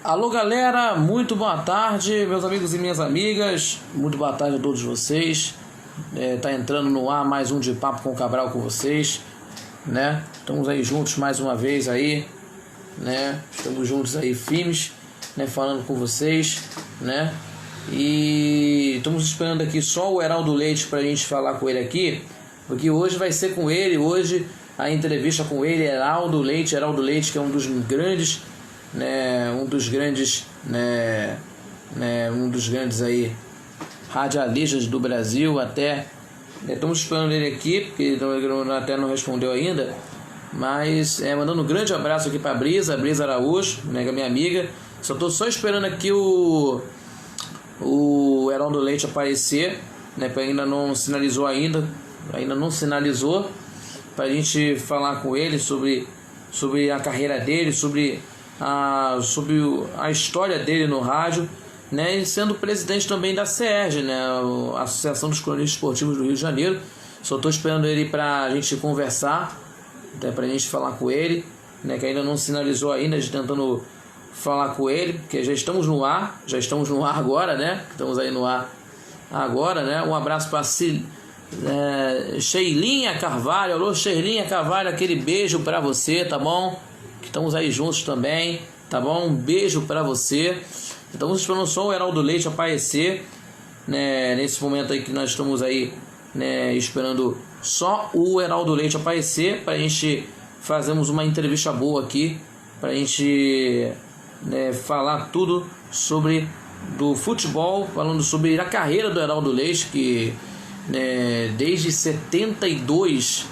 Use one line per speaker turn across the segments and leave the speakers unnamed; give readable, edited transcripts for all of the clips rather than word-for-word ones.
Alô galera, muito boa tarde, meus amigos e minhas amigas, muito boa tarde a todos vocês. Tá entrando no ar mais um de Papo com Cabral com vocês, né? Estamos aí juntos mais uma vez aí, né? Estamos juntos aí firmes, né? Falando com vocês, né? E estamos esperando aqui só o Heraldo Leite pra gente falar com ele aqui, porque hoje vai ser com ele, hoje a entrevista com ele, Heraldo Leite, que é um dos grandes, um dos grandes aí radialistas do Brasil. Até estamos esperando ele aqui, porque ele até não respondeu ainda, mas mandando um grande abraço aqui para Brisa Araújo, né, que é minha amiga. Tô só esperando aqui o Heraldo Leite aparecer, né, porque ainda não sinalizou para a gente falar com ele sobre a carreira dele, sobre a história dele no rádio, né, e sendo presidente também da CERJ, né, a Associação dos Cronistas Esportivos do Rio de Janeiro. Só estou esperando ele para a gente conversar, né, para a gente falar com ele, né, que ainda não sinalizou ainda, a gente tentando falar com ele, porque já estamos no ar agora, né, estamos aí no ar agora, né. Um abraço para Sheilinha Carvalho. Alô Sheilinha Carvalho, aquele beijo para você, tá bom? Que estamos aí juntos também, tá bom? Um beijo para você. Estamos esperando só o Heraldo Leite aparecer, né? Nesse momento aí que nós estamos aí, né, esperando só o Heraldo Leite aparecer para a gente fazermos uma entrevista boa aqui, para a gente, né, falar tudo sobre do futebol, falando sobre a carreira do Heraldo Leite, que desde 72,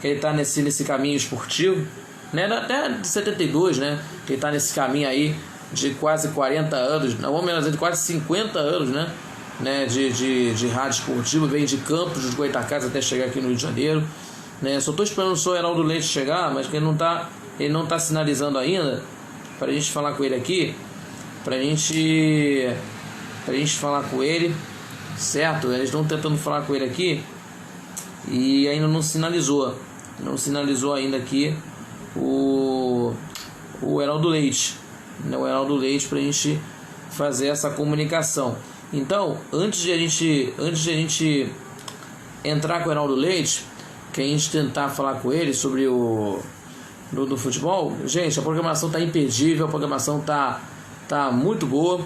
que ele está nesse caminho esportivo, né, até de 72, né, que ele está nesse caminho aí de quase 40 anos, não, vamos dizer, de quase 50 anos, né, de rádio esportivo. Veio de Campos dos Goytacazes até chegar aqui no Rio de Janeiro, né. Só estou esperando só o Heraldo Leite chegar, mas que ele não tá sinalizando ainda, para a gente falar com ele aqui, para a gente falar com ele, certo? Eles estão tentando falar com ele aqui e ainda não sinalizou ainda aqui o Heraldo Leite, né? O Heraldo Leite, para a gente fazer essa comunicação. Então, antes de a gente entrar com o Heraldo Leite, que a gente tentar falar com ele sobre do futebol, gente, a programação tá imperdível, a programação tá muito boa,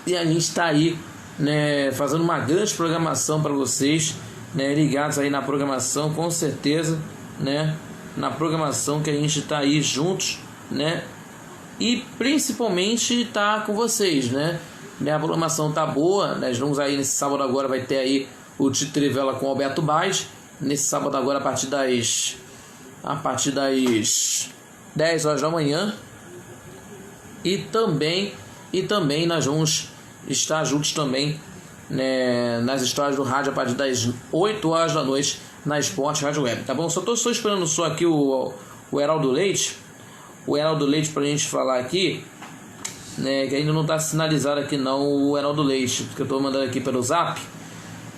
e a gente tá aí, né, fazendo uma grande programação para vocês, né, ligados aí na programação, com certeza, né, na programação que a gente tá aí juntos, né, e principalmente tá com vocês, né, a programação tá boa. Nós vamos aí nesse sábado agora, vai ter aí o Tito Trivela com Alberto Baes, nesse sábado agora a partir das 10 horas da manhã, e também nós vamos estar juntos também, né, nas histórias do rádio a partir das 8 horas da noite na Esporte Rádio Web, tá bom? Só esperando só aqui o Heraldo Leite, pra gente falar aqui, né, que ainda não tá sinalizado aqui não o Heraldo Leite, porque eu tô mandando aqui pelo Zap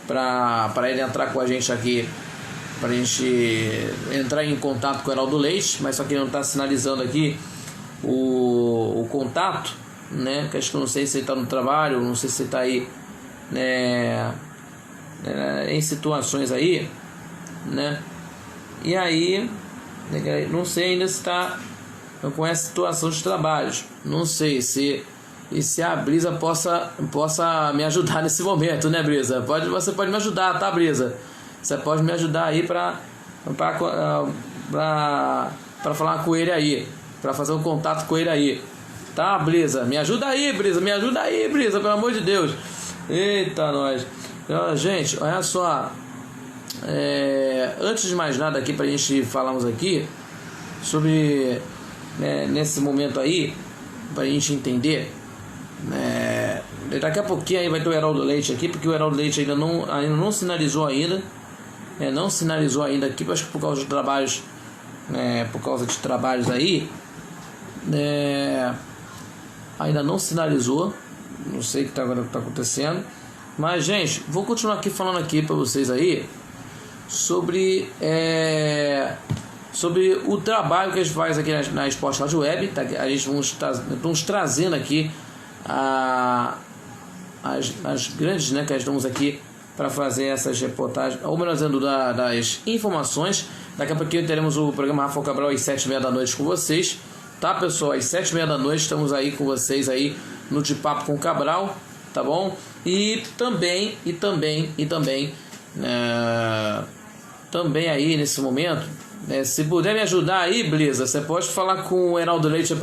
para ele entrar com a gente aqui, pra gente entrar em contato com o Heraldo Leite, mas só que ele não tá sinalizando aqui o contato, né, que acho que eu não sei se ele está no trabalho, não sei se ele está aí, né, em situações aí, né, e aí, não sei ainda se está com essa situação de trabalhos, não sei se a Brisa possa me ajudar nesse momento, né, Brisa? Você pode me ajudar, tá, Brisa? Você pode me ajudar aí para falar com ele aí, para fazer um contato com ele aí. Tá, Brisa? Me ajuda aí, Brisa, pelo amor de Deus. Eita, nós. Gente, olha só. Antes de mais nada aqui, pra gente falarmos aqui sobre, nesse momento aí, pra gente entender, daqui a pouquinho aí vai ter o Heraldo Leite aqui, porque o Heraldo Leite ainda não sinalizou ainda. Não sinalizou ainda aqui, acho que por causa de trabalhos, aí, ainda não sinalizou, não sei o que tá acontecendo, mas, gente, vou continuar aqui falando aqui para vocês aí sobre sobre o trabalho que a gente faz aqui na Esporte Rádio Web, tá? A gente vamos trazendo aqui as grandes, né, que nós estamos aqui para fazer essas reportagens, ou melhor dizendo, das informações. Daqui a pouquinho teremos o programa Rafael Cabral às 7h30 da noite com vocês, tá, pessoal? Às 7h30 da noite estamos aí com vocês aí no De Papo com o Cabral, tá bom? E também aí nesse momento, né, se puder me ajudar aí, Blisa, você pode falar com o Heraldo Leite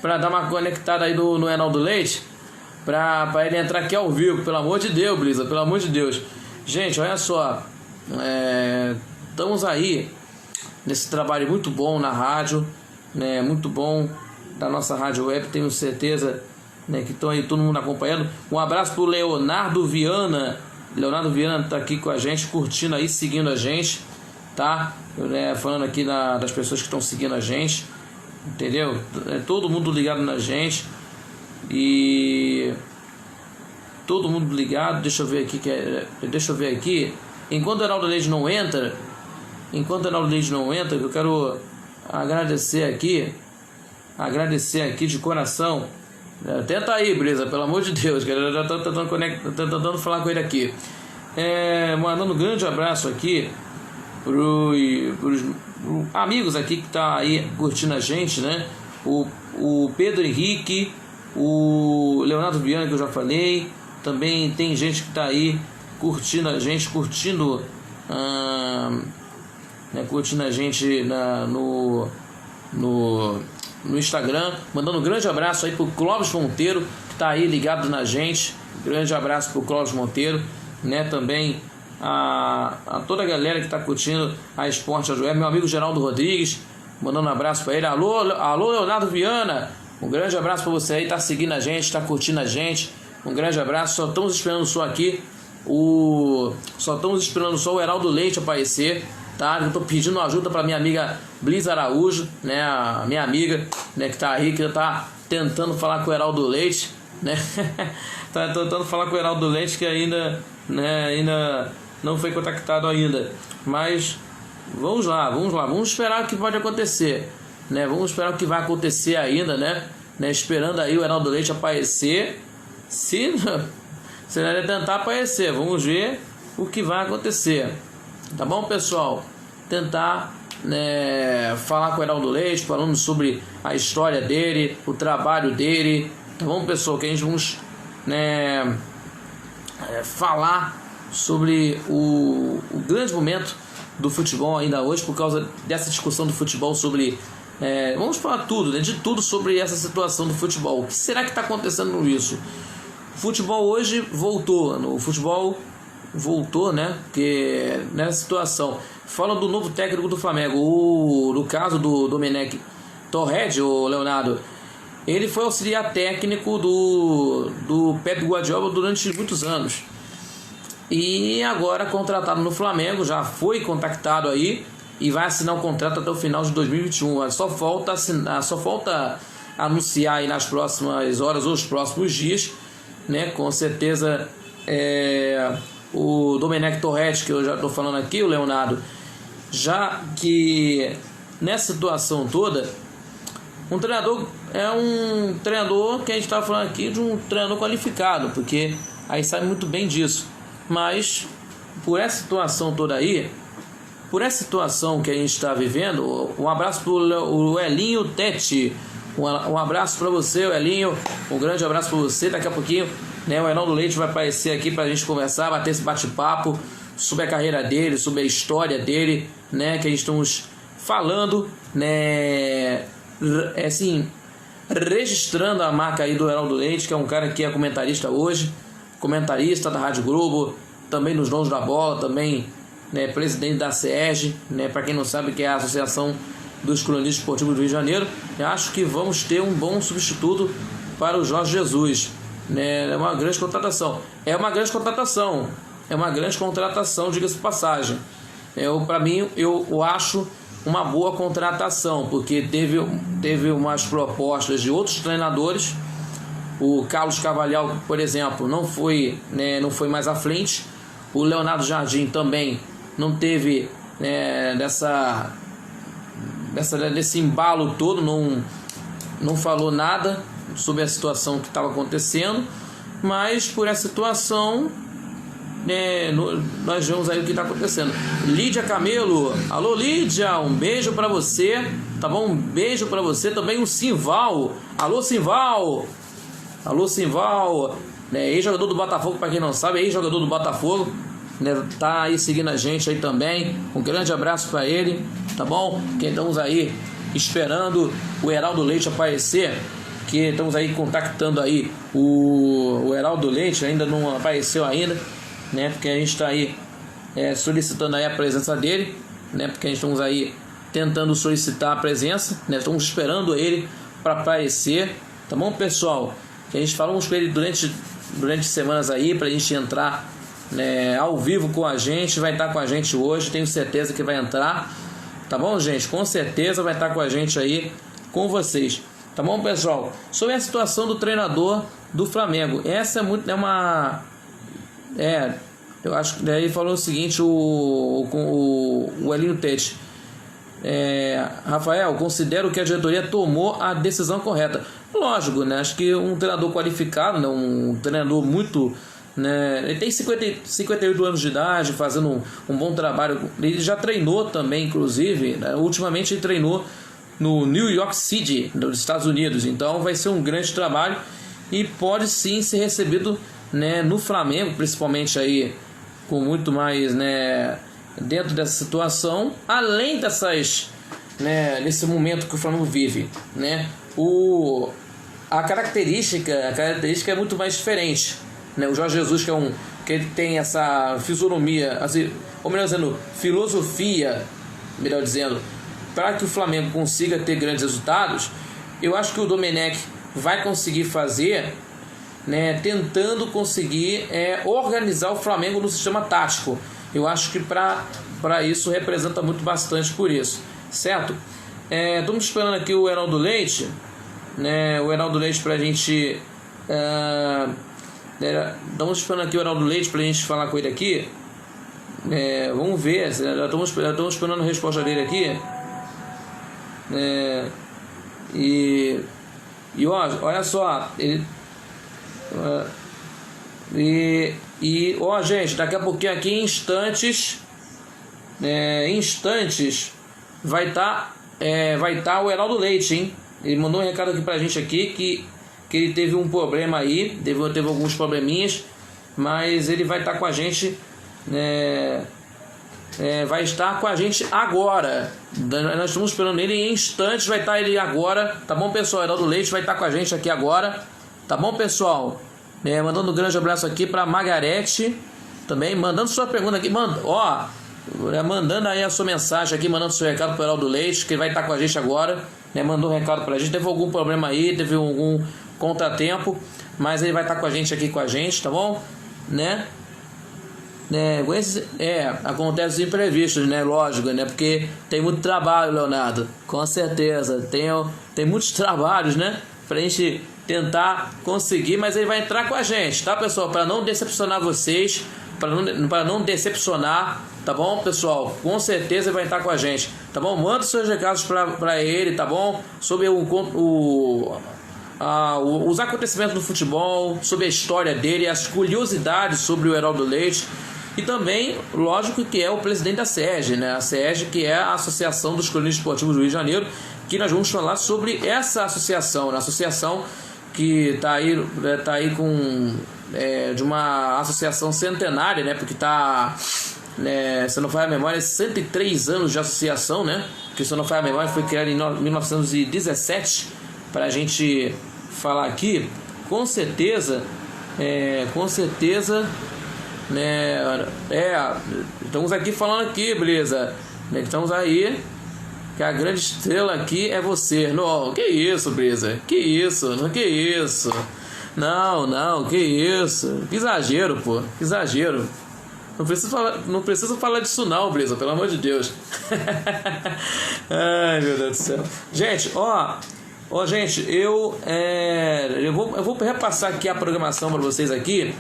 para dar uma conectada aí no Heraldo Leite, para ele entrar aqui ao vivo, pelo amor de Deus, Blisa, pelo amor de Deus. Gente, olha só, estamos aí nesse trabalho muito bom na rádio, né, muito bom da nossa rádio web, tenho certeza, né, que estão aí todo mundo acompanhando. Um abraço pro Leonardo Viana. Leonardo Viana tá aqui com a gente, curtindo aí, seguindo a gente, tá? Falando aqui das pessoas que estão seguindo a gente, entendeu? Todo mundo ligado na gente. E todo mundo ligado. Deixa eu ver aqui. Enquanto o Heraldo Leite não entra, eu quero agradecer aqui de coração. Tenta aí, Brisa, pelo amor de Deus, que eu já estou tentando falar com ele aqui. Mandando um grande abraço aqui pros amigos aqui que tá aí curtindo a gente, né? O Pedro Henrique, o Leonardo Viana, que eu já falei. Também tem gente que tá aí curtindo a gente, curtindo a gente no Instagram. Mandando um grande abraço aí pro Clóvis Monteiro, que tá aí ligado na gente. Grande abraço pro Clóvis Monteiro, né? Também a toda a galera que tá curtindo a Esporte Rádio Web. Meu amigo Geraldo Rodrigues, mandando um abraço para ele. Alô Leonardo Viana, um grande abraço para você aí, tá seguindo a gente, tá curtindo a gente. Um grande abraço. Só estamos esperando o Heraldo Leite aparecer, tá? Eu tô pedindo ajuda para minha amiga Blisa Araújo, né? A minha amiga, né, que tá aí, que tá tentando falar com o Heraldo Leite, né? Tá tentando falar com o Heraldo Leite, que ainda não foi contactado ainda. Mas vamos lá, vamos esperar o que pode acontecer, né? Vamos esperar o que vai acontecer ainda, né? Esperando aí o Heraldo Leite aparecer. Se ele tentar aparecer, vamos ver o que vai acontecer. Tá bom, pessoal? Tentar, né, falar com o Heraldo Leite, falando sobre a história dele, o trabalho dele. Tá bom, pessoal? Que a gente vamos, né, falar sobre o grande momento do futebol ainda hoje, por causa dessa discussão do futebol sobre... vamos falar tudo, né, de tudo sobre essa situação do futebol. O que será que está acontecendo com isso? O futebol hoje voltou. O futebol voltou, né? Porque nessa situação, fala do novo técnico do Flamengo, no caso do Domenech Torrent, o Leonardo, ele foi auxiliar técnico do Pep Guardiola durante muitos anos, e agora contratado no Flamengo, já foi contactado aí e vai assinar um contrato até o final de 2021. Só falta anunciar aí nas próximas horas ou os próximos dias, né? Com certeza o Domenech Torrent, que eu já estou falando aqui, o Leonardo, já que nessa situação toda, um treinador que a gente está falando aqui de um treinador qualificado, porque aí sabe muito bem disso. Mas por essa situação toda aí, por essa situação que a gente está vivendo, um abraço para o Elinho Tete. Um abraço para você, Elinho. Um grande abraço para você. Daqui a pouquinho, né, o Heraldo Leite vai aparecer aqui para a gente conversar, bater esse bate-papo sobre a carreira dele, sobre a história dele, né, que a gente estamos falando, né, assim, registrando a marca aí do Heraldo Leite, que é um cara que é comentarista hoje, comentarista da Rádio Globo, também nos Donos da Bola, também, né, presidente da SERG, né, para quem não sabe, que é a Associação dos Cronistas Esportivos do Rio de Janeiro. Eu acho que vamos ter um bom substituto para o Jorge Jesus, né? É uma grande contratação. É uma grande contratação, diga-se de passagem. Para mim, eu acho uma boa contratação, porque teve umas propostas de outros treinadores. O Carlos Carvalhal, por exemplo, não foi mais à frente. O Leonardo Jardim também não teve, nesse embalo todo, não falou nada sobre a situação que estava acontecendo, mas por essa situação, nós vemos aí o que está acontecendo. Lídia Camelo, alô Lídia, um beijo para você, tá bom? Um beijo para você também. O Simval, alô Simval, ex-jogador do Botafogo, para quem não sabe, ex-jogador do Botafogo, né, tá aí seguindo a gente aí também. Um grande abraço para ele, tá bom? Que estamos aí esperando o Heraldo Leite aparecer, que estamos aí contactando aí o Heraldo Leite, ainda não apareceu ainda, né? Porque a gente está aí solicitando aí a presença dele, né? Porque a gente estamos aí tentando solicitar a presença, né? Estamos esperando ele para aparecer, tá bom, pessoal? Que a gente falamos com ele durante semanas aí para a gente entrar, né, ao vivo com a gente. Vai estar com a gente hoje, tenho certeza que vai entrar, tá bom, gente? Com certeza vai estar com a gente aí, com vocês, tá bom, pessoal? Sobre a situação do treinador do Flamengo, essa eu acho que daí falou o seguinte, o Elinho Tete, Rafael, considero que a diretoria tomou a decisão correta. Lógico, né? Acho que um treinador qualificado, né? Um treinador muito, né? Ele tem 58 anos de idade, fazendo um bom trabalho. Ele já treinou também, inclusive, né? Ultimamente ele treinou no New York City, nos Estados Unidos. Então vai ser um grande trabalho e pode sim ser recebido, né, no Flamengo, principalmente aí com muito mais, né, dentro dessa situação, além dessas, né, nesse momento que o Flamengo vive, né? A característica é muito mais diferente, né? O Jorge Jesus, que ele tem essa fisionomia, assim, ou melhor dizendo, filosofia, melhor dizendo, para que o Flamengo consiga ter grandes resultados. Eu acho que o Domenech vai conseguir fazer, né, tentando conseguir organizar o Flamengo no sistema tático. Eu acho que para isso representa muito bastante por isso, certo? Estamos esperando aqui o Heraldo Leite, né? O Heraldo Leite pra gente. Estamos esperando aqui o Heraldo Leite pra gente falar com ele aqui. Vamos ver. Estamos esperando a resposta dele aqui. E olha só. Gente, daqui a pouquinho aqui em instantes. Vai estar o Heraldo Leite, hein? Ele mandou um recado aqui pra gente aqui que ele teve um problema aí, teve alguns probleminhas, mas ele vai estar com a gente, vai estar com a gente agora. Nós estamos esperando ele em instantes, vai estar ele agora, tá bom, pessoal? Heraldo Leite vai estar com a gente aqui agora, tá bom, pessoal? Mandando um grande abraço aqui pra Margarete, também, mandando sua pergunta aqui, mandando aí a sua mensagem aqui, mandando seu recado pro Heraldo Leite, que ele vai estar com a gente agora, né? Mandou um recado pra gente, teve algum problema aí, teve algum contratempo, mas ele vai estar com a gente aqui, tá bom? Né? Acontece os imprevistos, né? Lógico, né? Porque tem muito trabalho, Leonardo, com certeza, tem muitos trabalhos, né? Pra gente tentar conseguir, mas ele vai entrar com a gente, tá, pessoal? Para não decepcionar vocês, para não decepcionar, tá bom, pessoal? Com certeza ele vai estar com a gente, tá bom? Manda seus recados para ele, tá bom? Sobre os acontecimentos do futebol, sobre a história dele, as curiosidades sobre o Heraldo Leite. E também, lógico, que é o presidente da SERJ, né? A SERJ, que é a Associação dos Cronistas Esportivos do Rio de Janeiro, que nós vamos falar sobre essa associação, né? Associação que está aí com de uma associação centenária, né? Porque está, se não falha a memória, 103 anos de associação, né? Que, se não falha a memória, foi criada em 1917, para a gente falar aqui, com certeza, né? Estamos aqui falando aqui, beleza? Estamos aí, que a grande estrela aqui é você. Não, que isso, Brisa? Que isso? Não, que isso? Que exagero, pô. Que exagero. Não preciso falar disso não, Brisa, pelo amor de Deus. Ai, meu Deus do céu. Gente, gente, eu vou repassar aqui a programação para vocês aqui,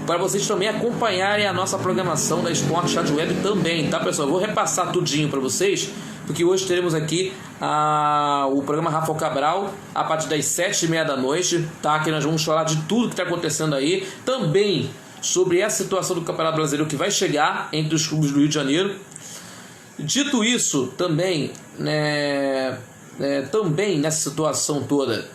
para vocês também acompanharem a nossa programação da Esporte Chat Web também, tá, pessoal? Eu vou repassar tudinho para vocês, porque hoje teremos aqui o programa Rafael Cabral a partir das 7h30 da noite, tá? Que nós vamos falar de tudo que está acontecendo aí, também sobre essa situação do Campeonato Brasileiro que vai chegar entre os clubes do Rio de Janeiro. Dito isso, também, também nessa situação toda,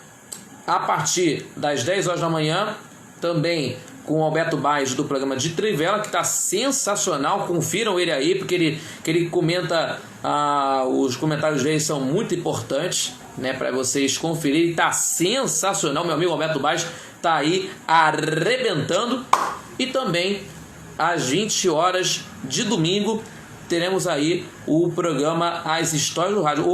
a partir das 10 horas da manhã, também com o Alberto Baez do programa de Trivela, que está sensacional, confiram ele aí, porque ele comenta, os comentários dele são muito importantes, né, para vocês conferirem, está sensacional, meu amigo Alberto Baez está aí arrebentando. E também às 20 horas de domingo teremos aí o programa As Histórias do Rádio.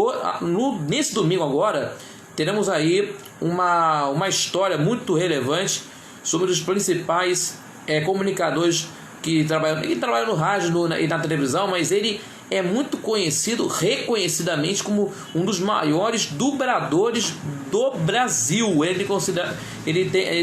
Nesse domingo agora teremos aí uma história muito relevante sobre os principais comunicadores que trabalham no rádio e na televisão, mas ele é muito conhecido, reconhecidamente, como um dos maiores dubladores do Brasil. Ele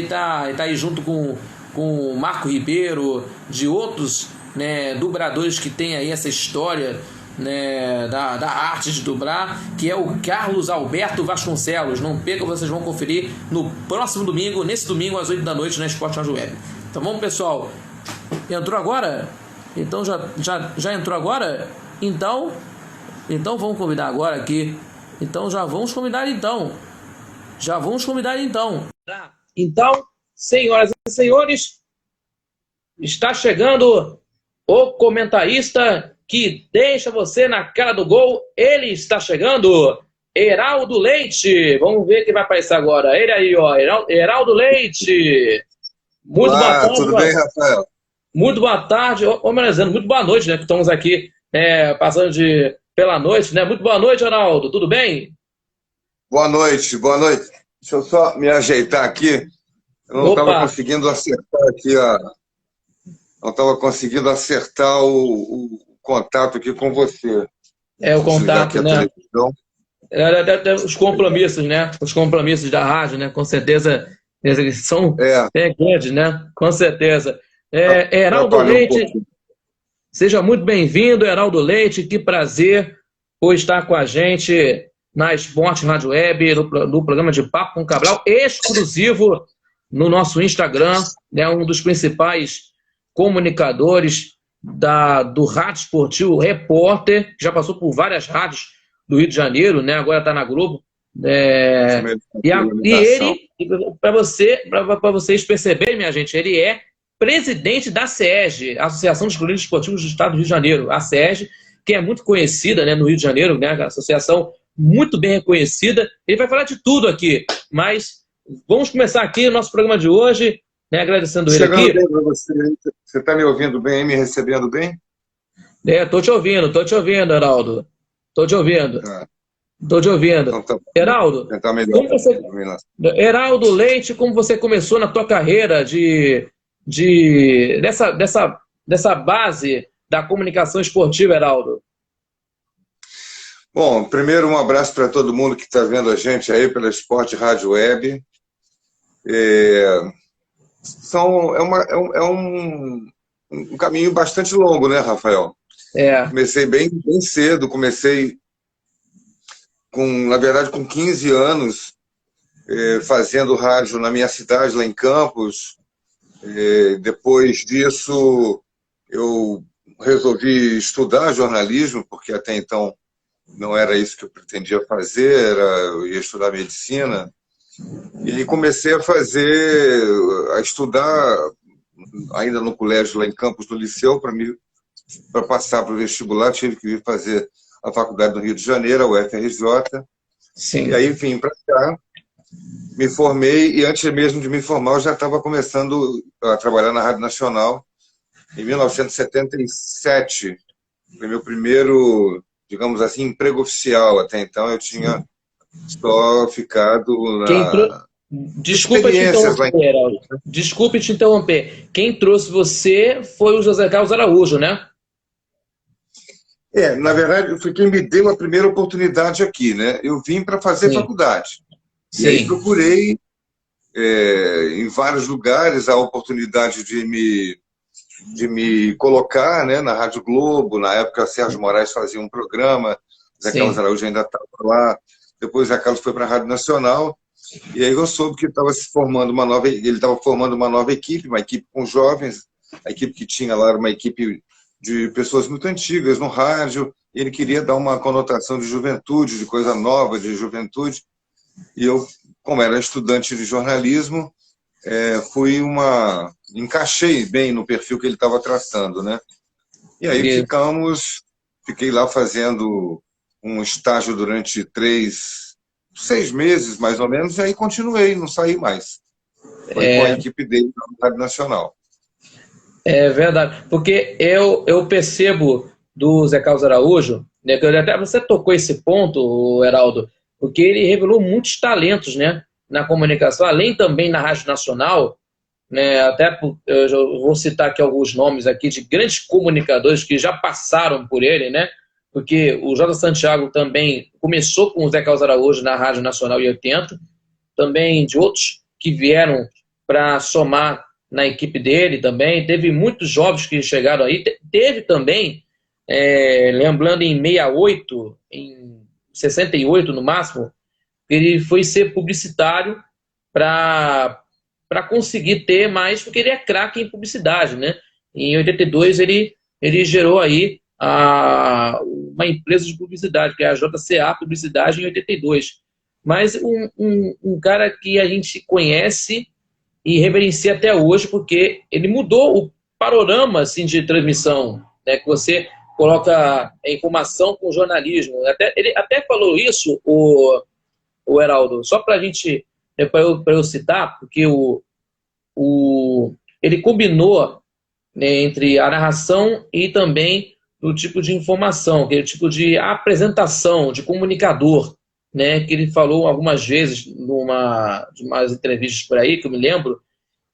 está aí junto com o Marco Ribeiro, de outros, né, dubladores que tem aí essa história, né, da arte de dublar, que é o Carlos Alberto Vasconcelos. Não perca, vocês vão conferir no próximo domingo, nesse domingo às 8 da noite na Esporte Rádio Web. Então vamos, pessoal. Entrou agora? Então já entrou agora? Então vamos convidar agora aqui. Então já vamos convidar então. Então, senhoras e senhores, está chegando o comentarista que deixa você na cara do gol. Ele está chegando, Heraldo Leite. Vamos ver quem vai aparecer agora. Ele aí, ó, Heraldo Leite. Muito boa tarde.
Tudo bem, Rafael?
Muito boa tarde, homenageando, muito boa noite, né? Que estamos aqui passando pela noite, né? Muito boa noite, Heraldo. Tudo bem?
Boa noite, boa noite. Deixa eu só me ajeitar aqui. Eu não estava conseguindo acertar aqui não estava conseguindo acertar o contato aqui com você.
O contato, né? Os compromissos, né? Os compromissos da rádio, né? Com certeza são grandes, né? Com certeza. Heraldo Leite, seja muito bem-vindo, Heraldo Leite. Que prazer por estar com a gente na Esporte Rádio Web, no programa de Papo com Cabral, exclusivo no nosso Instagram, né? Um dos principais comunicadores do Rádio Esportivo, repórter, já passou por várias rádios do Rio de Janeiro, né? Agora está na Globo. E ele, para vocês perceberem, minha gente, ele é presidente da SERG, Associação dos Clubes Esportivos do Estado do Rio de Janeiro. A SERG, que é muito conhecida, né, no Rio de Janeiro, né? A associação muito bem reconhecida. Ele vai falar de tudo aqui, mas vamos começar aqui o nosso programa de hoje, né, agradecendo ele aqui.
Bem para você. Você está me ouvindo bem, me recebendo bem?
Estou te ouvindo, Heraldo. Estou te ouvindo. Então, tá. Heraldo, Heraldo Leite, como você começou na tua carreira dessa base da comunicação esportiva, Heraldo?
Bom, primeiro um abraço para todo mundo que está vendo a gente aí pela Esporte Rádio Web. É um caminho bastante longo, né, Rafael? Comecei bem cedo, na verdade, com 15 anos, fazendo rádio na minha cidade, lá em Campos. Depois disso, eu resolvi estudar jornalismo, porque até então não era isso que eu pretendia fazer, eu ia estudar medicina. E comecei a estudar, ainda no colégio lá em Campos, no liceu, para passar para o vestibular, tive que vir fazer a faculdade do Rio de Janeiro, a UFRJ.
Sim.
E aí vim para cá, me formei, e antes mesmo de me formar, eu já estava começando a trabalhar na Rádio Nacional. Em 1977, foi meu primeiro, digamos assim, emprego oficial. Até então eu tinha só ficado
Desculpa te interromper. Quem trouxe você foi o José Carlos Araújo, né?
Na verdade, foi quem me deu a primeira oportunidade aqui, né? Eu vim para fazer faculdade.
Sim.
E aí procurei em vários lugares a oportunidade de me colocar, né, na Rádio Globo. Na época, Sérgio Moraes fazia um programa Zé Carlos
sim.
Araújo ainda estava lá, depois o Zé Carlos foi para a Rádio Nacional, e aí eu soube que estava se formando uma nova, ele estava formando uma equipe com jovens, a equipe que tinha lá era uma equipe de pessoas muito antigas no rádio, e ele queria dar uma conotação de juventude, de coisa nova, de juventude, e eu, como era estudante de jornalismo, encaixei bem no perfil que ele estava traçando, né? E aí
E,
fiquei lá fazendo um estágio durante 6 meses, mais ou menos, e aí continuei, não saí mais. Foi com a equipe dele na Rádio Nacional.
É verdade, porque eu percebo do Zé Carlos Araújo, né, que até você tocou esse ponto, Heraldo, porque ele revelou muitos talentos, né, na comunicação, além também na Rádio Nacional, né, eu já vou citar aqui alguns nomes aqui de grandes comunicadores que já passaram por ele, né, porque o J. Santiago também começou com o Zé Carlos Araújo na Rádio Nacional em 80, também de outros que vieram para somar na equipe dele também. Teve muitos jovens que chegaram aí. Teve também, lembrando em 68, em 68 no máximo, ele foi ser publicitário para conseguir ter mais, porque ele é craque em publicidade, né? Em 82 ele gerou aí uma empresa de publicidade, que é a JCA Publicidade, em 82. Mas um cara que a gente conhece e reverencia até hoje, porque ele mudou o panorama assim, de transmissão, né? Que você coloca a informação com jornalismo. Ele até falou isso, o Heraldo, só para a gente, para eu citar, porque ele combinou, né, entre a narração e também o tipo de informação, aquele tipo de apresentação, de comunicador, né, que ele falou algumas vezes de umas entrevistas por aí, que eu me lembro,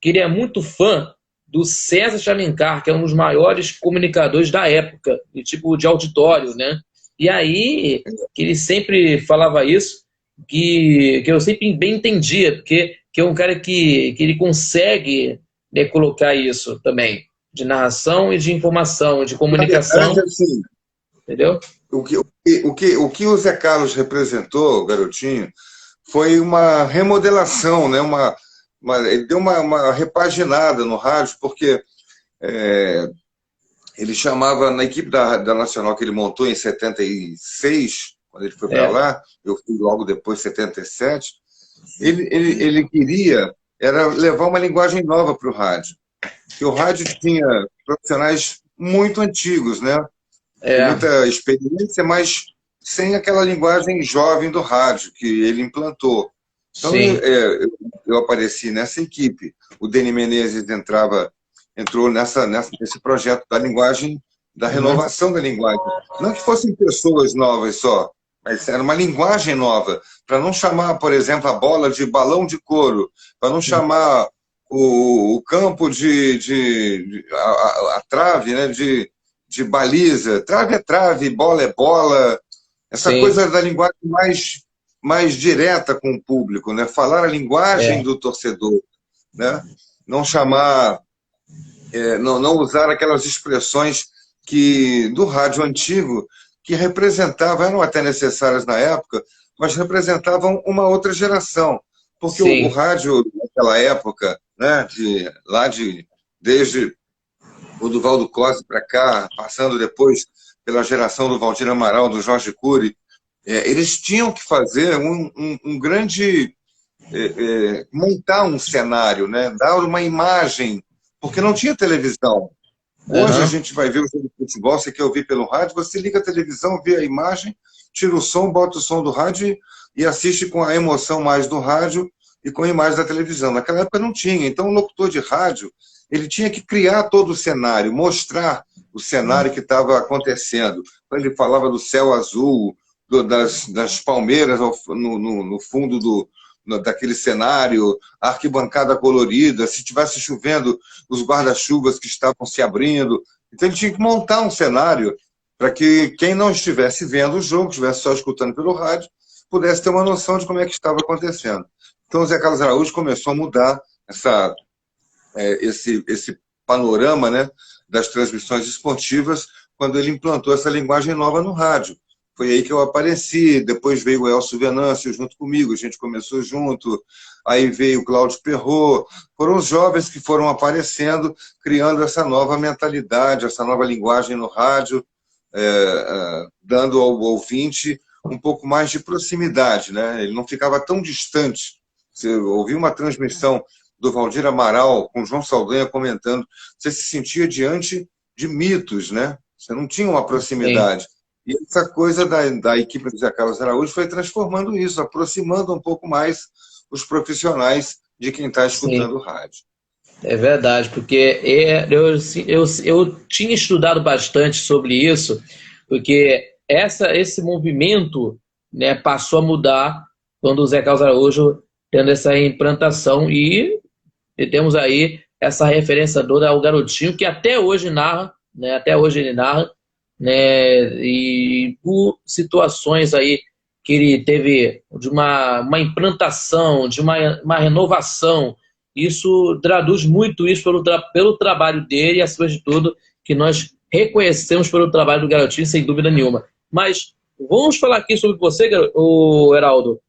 que ele é muito fã do César de Alencar, que é um dos maiores comunicadores da época, de tipo de auditório, né? E aí que ele sempre falava isso, que eu sempre bem entendia, porque que é um cara que ele consegue, né, colocar isso também, de narração e de informação, de
Na verdade,
comunicação,
assim,
entendeu?
o que o Zé Carlos representou, garotinho, foi uma remodelação, né? Ele deu uma repaginada no rádio, porque é, ele chamava, na equipe da Nacional que ele montou em 76, quando ele foi para
É,
lá, eu fui logo depois, 77, ele queria era levar uma linguagem nova para o rádio. Que o rádio tinha profissionais muito antigos, né? Com
é,
muita experiência, mas sem aquela linguagem jovem do rádio que ele implantou. Então,
sim.
eu apareci nessa equipe. O Deni Menezes entrou nesse projeto da linguagem, da
Uhum,
renovação da linguagem. Não que fossem pessoas novas só, mas era uma linguagem nova, para não chamar, por exemplo, a bola de balão de couro, para não chamar o campo a trave, né, de baliza. Trave é trave, bola é bola. Essa
sim.
coisa da linguagem mais direta com o público, né? Falar a linguagem
É,
do torcedor, né? Não chamar, não usar aquelas expressões do rádio antigo que representavam, eram até necessárias na época, mas representavam uma outra geração. Porque o
sim.
rádio, naquela época, né, desde o do Valdo Costa para cá, passando depois pela geração do Valdir Amaral, do Jorge Cury, eles tinham que fazer um grande montar um cenário, né? Dar uma imagem, porque não tinha televisão. Hoje a
Aham,
gente vai ver o jogo de futebol, você quer ouvir pelo rádio, você liga a televisão, vê a imagem, tira o som, bota o som do rádio e assiste com a emoção mais do rádio e com a imagem da televisão. Naquela época não tinha, então o locutor de rádio ele tinha que criar todo o cenário, mostrar o cenário que estava acontecendo. Então, ele falava do céu azul, das palmeiras no fundo daquele cenário, a arquibancada colorida, se estivesse chovendo, os guarda-chuvas que estavam se abrindo. Então ele tinha que montar um cenário para que quem não estivesse vendo o jogo, estivesse só escutando pelo rádio, pudesse ter uma noção de como é que estava acontecendo. Então o Zé Carlos Araújo começou a mudar esse panorama, né, das transmissões esportivas quando ele implantou essa linguagem nova no rádio. foi aí que eu apareci. Depois veio o Elcio Venâncio junto comigo, a gente começou junto. Aí veio o Cláudio Perrot. Foram os jovens que foram aparecendo, criando essa nova mentalidade, essa nova linguagem no rádio, dando ao ouvinte um pouco mais de proximidade, né? Ele não ficava tão distante. Você ouvia uma transmissão do Valdir Amaral com João Saldanha comentando, você se sentia diante de mitos, né? Você não tinha uma
Sim,
proximidade. E essa coisa da equipe do Zé Carlos Araújo foi transformando isso, aproximando um pouco mais os profissionais de quem está
sim.
escutando o rádio.
É verdade, porque eu tinha estudado bastante sobre isso, porque esse movimento, né, passou a mudar quando o Zé Carlos Araújo tendo essa implantação e temos aí essa referência toda ao garotinho que até hoje narra, né, até hoje ele narra, né, e por situações aí que ele teve de uma implantação, de uma renovação, isso traduz muito isso pelo trabalho dele e, acima de tudo, que nós reconhecemos pelo trabalho do garotinho, sem dúvida nenhuma. Mas vamos falar aqui sobre você, o Heraldo,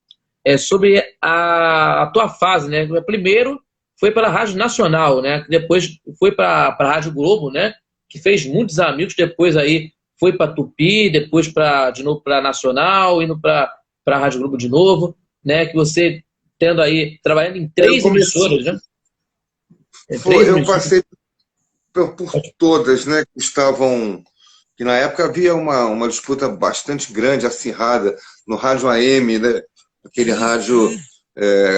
sobre a tua fase, né? Primeiro foi para a Rádio Nacional, né? Depois foi para a Rádio Globo, né? Que fez muitos amigos. Depois aí foi para Tupi, depois de novo para Nacional, indo para a Rádio Globo de novo, né? Que você tendo aí trabalhando em
Eu
três
comecei,
emissoras, né? Em três
eu
emissoras.
passei por todas, né, que estavam, que na época havia uma disputa bastante grande, acirrada, no rádio AM, né, aquele rádio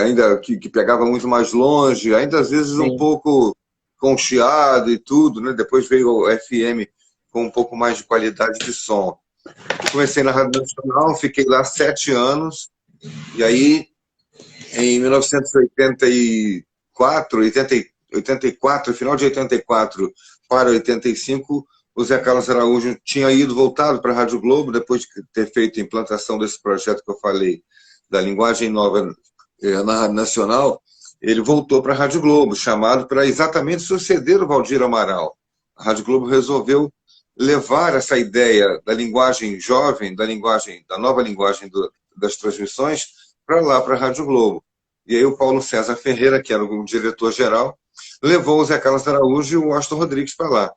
ainda que pegava muito mais longe, ainda às vezes um
Sim.
pouco com chiado e tudo, né, depois veio o FM com um pouco mais de qualidade de som. Eu comecei na Rádio Nacional, fiquei lá 7 anos, e aí, em 1984, 84, final de 84 para 85, o Zé Carlos Araújo tinha voltado para a Rádio Globo, depois de ter feito a implantação desse projeto que eu falei, da linguagem nova na Rádio Nacional, ele voltou para a Rádio Globo, chamado para exatamente suceder o Valdir Amaral. A Rádio Globo resolveu levar essa ideia da linguagem jovem, da nova linguagem das transmissões, para lá, para a Rádio Globo. E aí o Paulo César Ferreira, que era o diretor-geral, levou o Zé Carlos Araújo e o Washington Rodrigues para lá.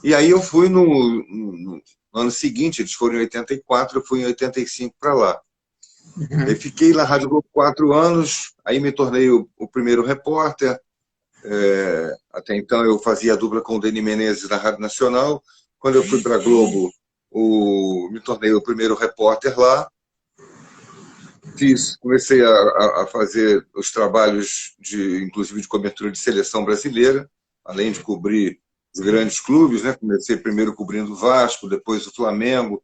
E aí eu fui no ano seguinte, eles foram em 84, eu fui em 85 para lá.
Uhum.
Eu fiquei na Rádio Globo 4 anos, aí me tornei o primeiro repórter. Até então eu fazia a dupla com o Deni Menezes na Rádio Nacional. Quando eu fui para a Globo, me tornei o primeiro repórter lá. Comecei a fazer os trabalhos, inclusive de cobertura de seleção brasileira, além de cobrir os grandes clubes, né? Comecei primeiro cobrindo o Vasco, depois o Flamengo.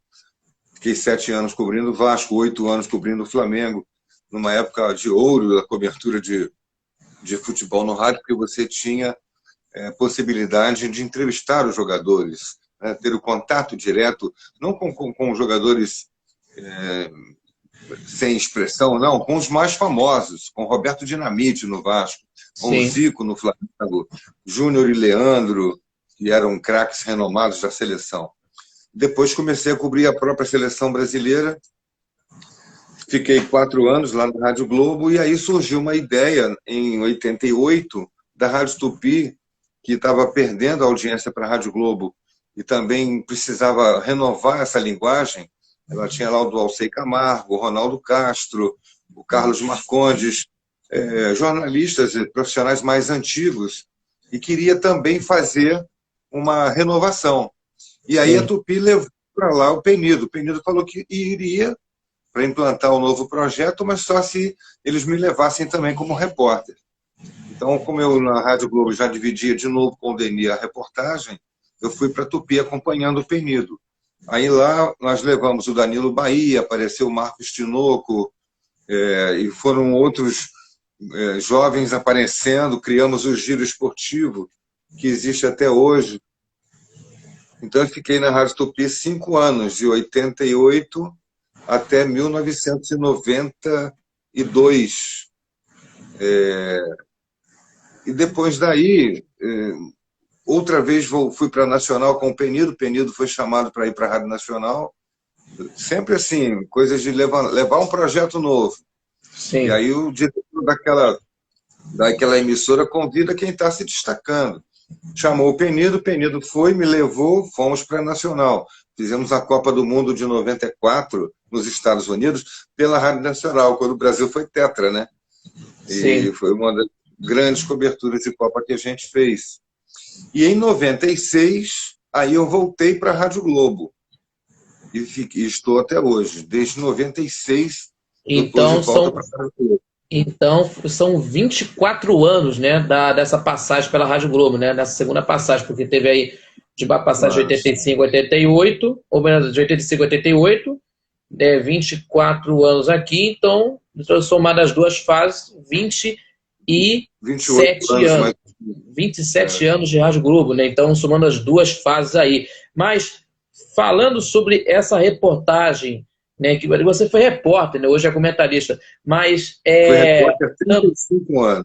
Fiquei 7 anos cobrindo o Vasco, 8 anos cobrindo o Flamengo, numa época de ouro da cobertura de futebol no rádio, porque você tinha possibilidade de entrevistar os jogadores, né? Ter o contato direto, não com os jogadores sem expressão, não, com os mais famosos, com Roberto Dinamite no Vasco, com o
Sim.
Zico no Flamengo, Júnior e Leandro, que eram craques renomados da seleção. Depois comecei a cobrir a própria seleção brasileira, fiquei 4 anos lá na Rádio Globo, e aí surgiu uma ideia, em 88, da Rádio Tupi, que estava perdendo a audiência para a Rádio Globo, e também precisava renovar essa linguagem. Ela tinha lá o Alcei Camargo, o Ronaldo Castro, o Carlos Marcondes, jornalistas e profissionais mais antigos, e queria também fazer uma renovação. E aí a
Sim.
Tupi levou para lá o Penido. O Penido falou que iria para implantar um novo projeto, mas só se eles me levassem também como repórter. Então, como eu na Rádio Globo já dividia de novo com o Deni a reportagem, eu fui para a Tupi acompanhando o Penido. Aí lá nós levamos o Danilo Bahia, apareceu o Marcos Tinoco, e foram outros jovens aparecendo, criamos o Giro Esportivo, que existe até hoje. Então eu fiquei na Rádio Tupi 5 anos, de 88 até 1992. E depois daí, outra vez fui para a Nacional com o Penido foi chamado para ir para a Rádio Nacional, Sempre assim, coisas de levar um projeto novo. E
Sim.
aí o diretor daquela emissora convida quem está se destacando. Chamou o Penido foi, me levou, fomos para a Nacional. Fizemos a Copa do Mundo de 94 nos Estados Unidos pela Rádio Nacional, quando o Brasil foi tetra, né? E
Sim.
foi uma das grandes coberturas de Copa que a gente fez. E em 96, aí eu voltei para a Rádio Globo. E estou até hoje. Desde 96, eu estou de
Então
volta
são,
para a Rádio Globo.
então são 24 anos, né, dessa passagem pela Rádio Globo, né, nessa segunda passagem, porque teve aí de uma passagem de
Mas,
85 a 88, ou melhor, de 85 a 88, 24 anos aqui, então, somado as duas fases,
28
27
anos,
anos.
mas
27 anos de Rádio Globo, né? Então, somando as duas fases aí. Mas, falando sobre essa reportagem, né? Que você foi repórter, né? Hoje é comentarista, mas
fui repórter há 35 anos.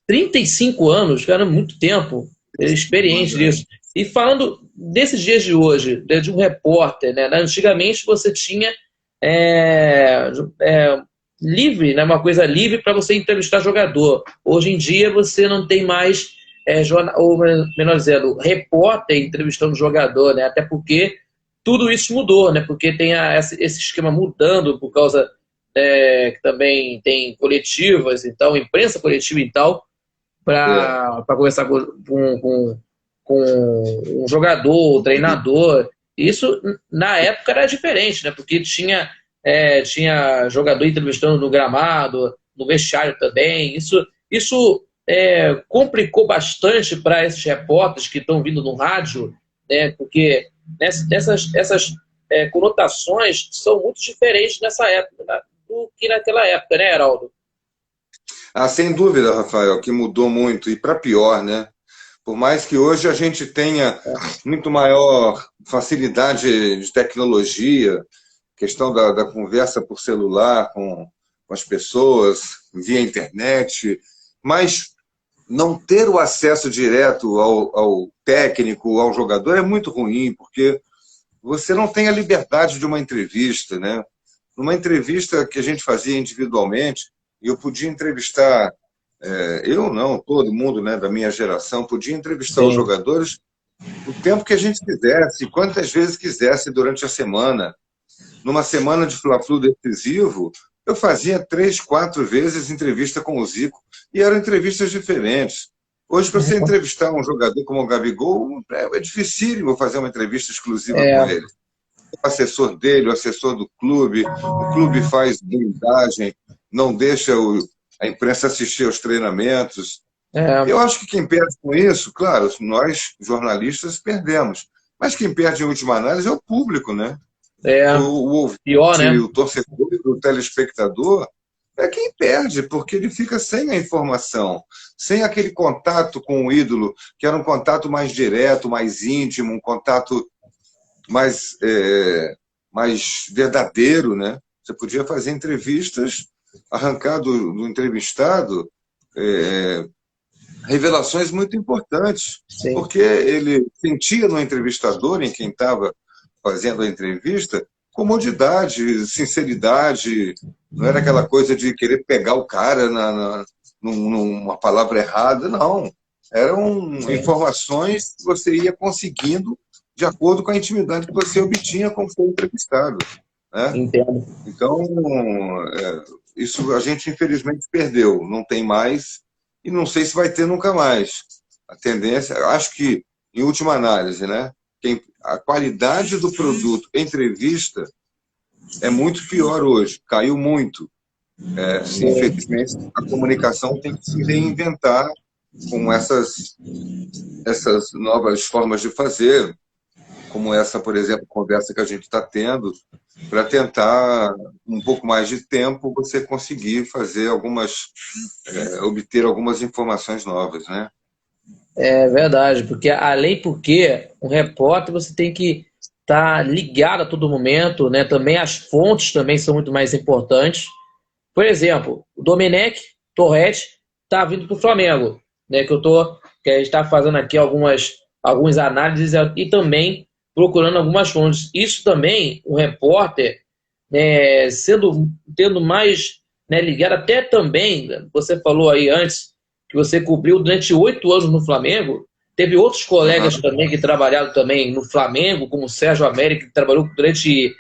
35 anos, cara, muito tempo, experiente
É.
nisso. E falando desses dias de hoje, de um repórter, né? Antigamente você tinha é, é, livre, né? Uma coisa livre para você entrevistar jogador. Hoje em dia você não tem mais, ou menor dizendo, repórter entrevistando jogador, né? Até porque tudo isso mudou, né? Porque tem esse esquema mudando por causa que também tem coletivas, então, imprensa coletiva e tal,
É.
para conversar com um jogador, um treinador. Isso, na época, era diferente, né? Porque tinha jogador entrevistando no gramado, no vestiário também. Isso complicou bastante para esses repórteres que estão vindo no rádio, né? Porque essas conotações são muito diferentes nessa época, do que naquela época, né, Heraldo?
Ah, sem dúvida, Rafael, que mudou muito, e para pior, né? Por mais que hoje a gente tenha muito maior facilidade de tecnologia, questão da conversa por celular com as pessoas, via internet, mas não ter o acesso direto ao técnico, ao jogador, é muito ruim, porque você não tem a liberdade de uma entrevista, né? Numa entrevista que a gente fazia individualmente, eu podia entrevistar, eu não, todo mundo, né, da minha geração, podia entrevistar os
Sim.
jogadores o tempo que a gente quisesse, quantas vezes quisesse durante a semana. Numa semana de Fla-Flu decisivo, eu fazia 3, 4 vezes entrevista com o Zico, e eram entrevistas diferentes. Hoje, para você entrevistar um jogador como o Gabigol, é dificílimo fazer uma entrevista exclusiva com
É,
ele. O assessor dele, o assessor do clube, o clube faz blindagem, não deixa a imprensa assistir aos treinamentos.
é,
Eu acho que quem perde com isso, claro, nós jornalistas perdemos, mas quem perde em última análise é o público, né?
é
O
pior,
ouvinte,
né?
o torcedor, o telespectador é quem perde, porque ele fica sem a informação, sem aquele contato com o ídolo, que era um contato mais direto, mais íntimo, um contato mais verdadeiro, né? Você podia fazer entrevistas, arrancar do entrevistado revelações muito importantes,
Sim.
porque ele sentia no entrevistador, em quem estava fazendo a entrevista, comodidade, sinceridade, não era aquela coisa de querer pegar o cara numa palavra errada, não. Eram
Sim,
informações que você ia conseguindo de acordo com a intimidade que você obtinha com o seu entrevistado, né?
entendo.
Então, isso a gente infelizmente perdeu, não tem mais e não sei se vai ter nunca mais. A tendência, acho que, em última análise, né, a qualidade do produto entrevista é muito pior hoje, caiu muito.
Sim.
Infelizmente, a comunicação tem que se reinventar com essas novas formas de fazer, como essa, por exemplo, conversa que a gente está tendo, para tentar, um pouco mais de tempo, você conseguir fazer obter algumas informações novas, né?
É verdade, porque um repórter você tem que estar ligado a todo momento, né? Também as fontes também são muito mais importantes. Por exemplo, o Domenech Torrete está vindo para o Flamengo, né? Que a gente está fazendo aqui algumas análises e também procurando algumas fontes. Isso também, o repórter, tendo mais, né, ligado, até também, você falou aí antes, que você cobriu durante 8 anos no Flamengo, teve outros colegas
Aham.
também que trabalharam também no Flamengo, como o Sérgio América, que trabalhou durante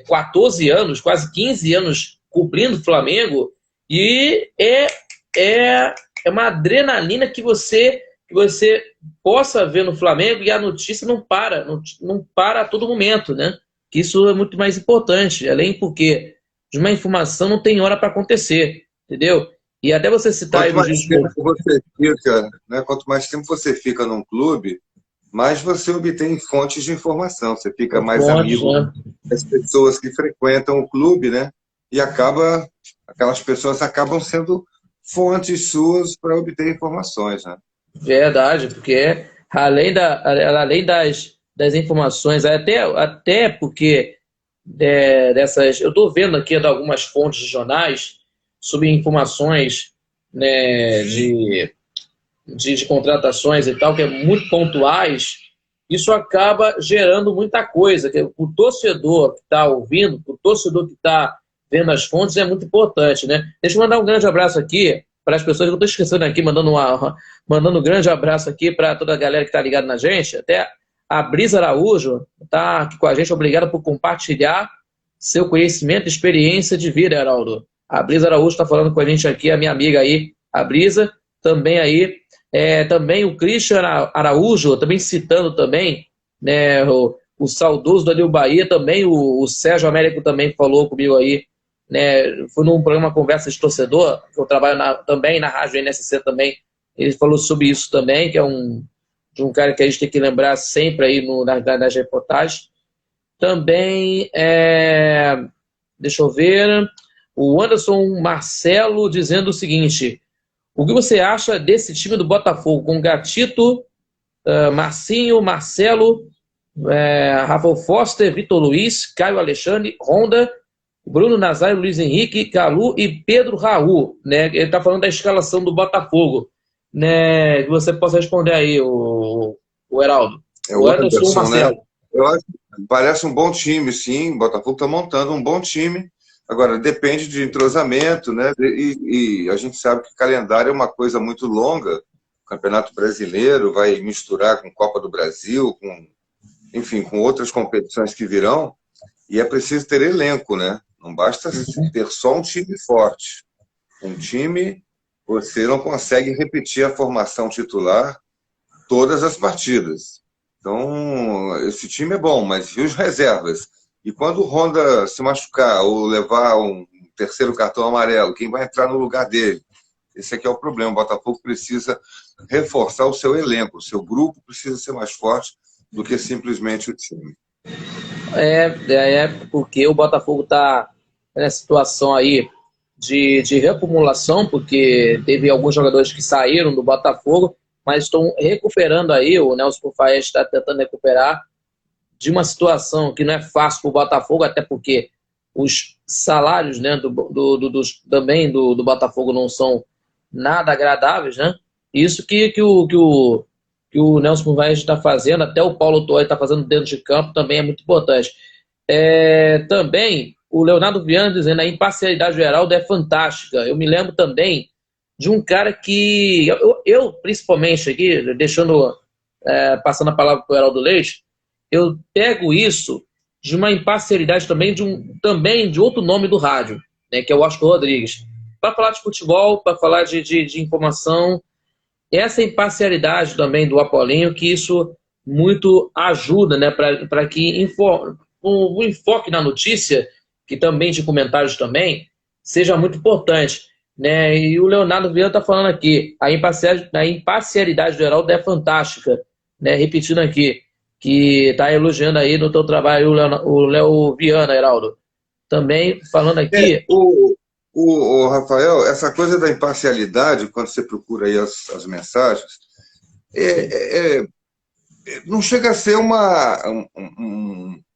14 anos, quase 15 anos cobrindo o Flamengo, e é uma adrenalina que você possa ver no Flamengo e a notícia não para a todo momento, né? Que isso é muito mais importante, além porque de uma informação não tem hora para acontecer, entendeu? E até você citar aí
Quanto
nos
mais
dias
tempo você fica, né, quanto mais tempo você fica num clube, mais você obtém fontes de informação. Você fica mais
fontes,
amigo
né?
das pessoas que frequentam o clube, né? E aquelas pessoas acabam sendo fontes suas para obter informações, né?
Verdade, porque além das informações, até porque dessas. Eu estou vendo aqui de algumas fontes de jornais sobre informações, né, de contratações e tal, que é muito pontuais. Isso acaba gerando muita coisa. Que o torcedor que está ouvindo, o torcedor que está vendo as fontes é muito importante, né? Deixa eu mandar um grande abraço aqui para as pessoas que eu estou esquecendo aqui, mandando um grande abraço aqui para toda a galera que está ligada na gente. Até a Brisa Araújo está aqui com a gente. Obrigado por compartilhar seu conhecimento e experiência de vida, Heraldo. A Brisa Araújo está falando com a gente aqui, a minha amiga aí, a Brisa, também aí. Também o Christian Araújo, também citando também, né, o saudoso Danilo Bahia, também o Sérgio Américo também falou comigo aí, né, foi num programa Conversa de Torcedor, que eu trabalho também na Rádio NSC também, ele falou sobre isso também, que é de um cara que a gente tem que lembrar sempre aí nas reportagens. Também, deixa eu ver, o Anderson Marcelo dizendo o seguinte: o que você acha desse time do Botafogo, com Gatito, Marcinho, Marcelo, Rafael Foster, Vitor Luiz, Caio Alexandre, Honda, Bruno Nazário, Luiz Henrique, Calu e Pedro Raul, né? Ele está falando da escalação do Botafogo, né? Que você possa responder aí, o Heraldo.
É
O
o
Anderson
Anderson, né?
Marcelo.
Eu acho que parece um bom time, sim. O Botafogo está montando um bom time. Agora, depende de entrosamento, né? E a gente sabe que calendário é uma coisa muito longa. O Campeonato Brasileiro vai misturar com Copa do Brasil, enfim, com outras competições que virão. E é preciso ter elenco, né? Não basta ter só um time forte. Um time, você não consegue repetir a formação titular todas as partidas. Então, esse time é bom, mas e os reservas? E quando o Honda se machucar ou levar um terceiro cartão amarelo, quem vai entrar no lugar dele? Esse aqui é o problema. O Botafogo precisa reforçar o seu elenco, o seu grupo precisa ser mais forte do que simplesmente o time.
Porque o Botafogo está nessa situação aí de reformulação, porque teve alguns jogadores que saíram do Botafogo, mas estão recuperando aí, o Nelson Faes está tentando recuperar de uma situação que não é fácil para o Botafogo, até porque os salários, né, também do Botafogo não são nada agradáveis, né? Isso que o Nelson Faes está fazendo, até o Paulo Torre está fazendo dentro de campo, também é muito importante. Também o Leonardo Viana dizendo a imparcialidade do Geraldo é fantástica. Eu me lembro também de um cara que eu principalmente aqui, passando a palavra para o Heraldo Leite, eu pego isso de uma imparcialidade também de outro nome do rádio, né, que é o Oscar Rodrigues. Para falar de futebol, para falar de informação, essa imparcialidade também do Apolinho, que isso muito ajuda, né, para que o enfoque na notícia, que também de comentários também, seja muito importante, né? E o Leonardo Vieira está falando aqui, a imparcialidade do Heraldo é fantástica, né? Repetindo aqui, que está elogiando aí no teu trabalho o Léo Viana, Heraldo. Também falando aqui...
O Rafael, essa coisa da imparcialidade, quando você procura aí as mensagens, não chega a ser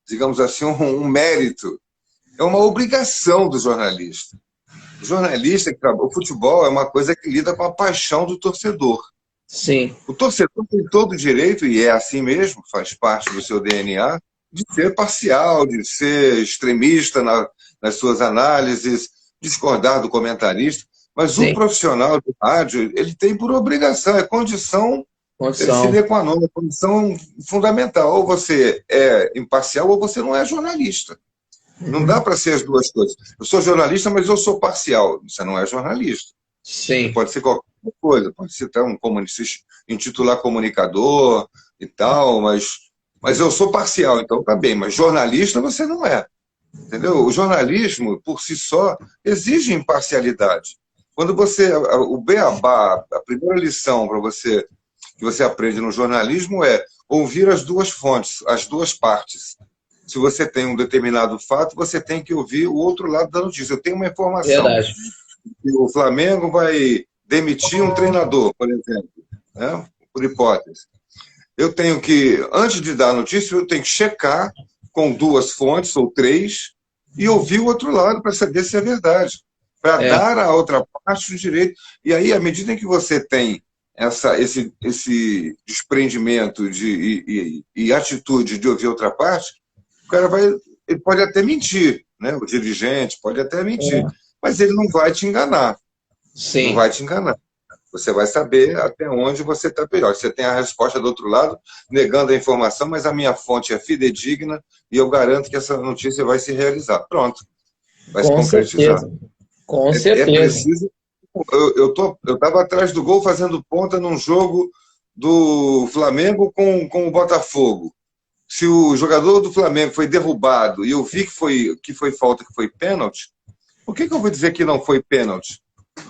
digamos assim, um mérito. É uma obrigação do jornalista. O jornalista, o futebol é uma coisa que lida com a paixão do torcedor.
Sim,
O torcedor tem todo o direito, e é assim mesmo, faz parte do seu DNA, de ser parcial, de ser extremista nas suas análises, discordar do comentarista, mas o
sim,
profissional do rádio, ele tem por obrigação, é condição
condição.
sine qua non, é condição fundamental. Ou você é imparcial ou você não é jornalista. Não dá
Uhum.
para ser as duas coisas. Eu sou jornalista, mas eu sou parcial. Você não é jornalista. Você
Sim,
pode ser qualquer coisa, pode ser até se intitular comunicador e tal, mas eu sou parcial, então tá bem. Mas jornalista você não é. Entendeu? O jornalismo, por si só, exige imparcialidade. Quando você. O beabá, a primeira lição para você que você aprende no jornalismo é ouvir as duas fontes, as duas partes. Se você tem um determinado fato, você tem que ouvir o outro lado da notícia. Eu tenho uma informação
verdade.
que o Flamengo vai demitir um treinador, por exemplo, né? Por hipótese. Eu tenho que, antes de dar a notícia, eu tenho que checar com duas fontes ou três e ouvir o outro lado para saber se é verdade, para
É,
dar à outra parte o direito. E aí, à medida em que você tem esse desprendimento e atitude de ouvir outra parte, o cara ele pode até mentir, né? O dirigente pode até mentir,
é,
mas ele não vai te enganar, não
sim,
vai te enganar. Você vai saber até onde você está melhor. Você tem a resposta do outro lado, negando a informação, mas a minha fonte é fidedigna e eu garanto que essa notícia vai se realizar. Pronto, vai se
com
concretizar.
certeza, com
É
certeza.
preciso. Eu estava atrás do gol fazendo ponta num jogo do Flamengo com o Botafogo. Se o jogador do Flamengo foi derrubado e eu vi que foi falta, que foi pênalti, por que eu vou dizer que não foi pênalti?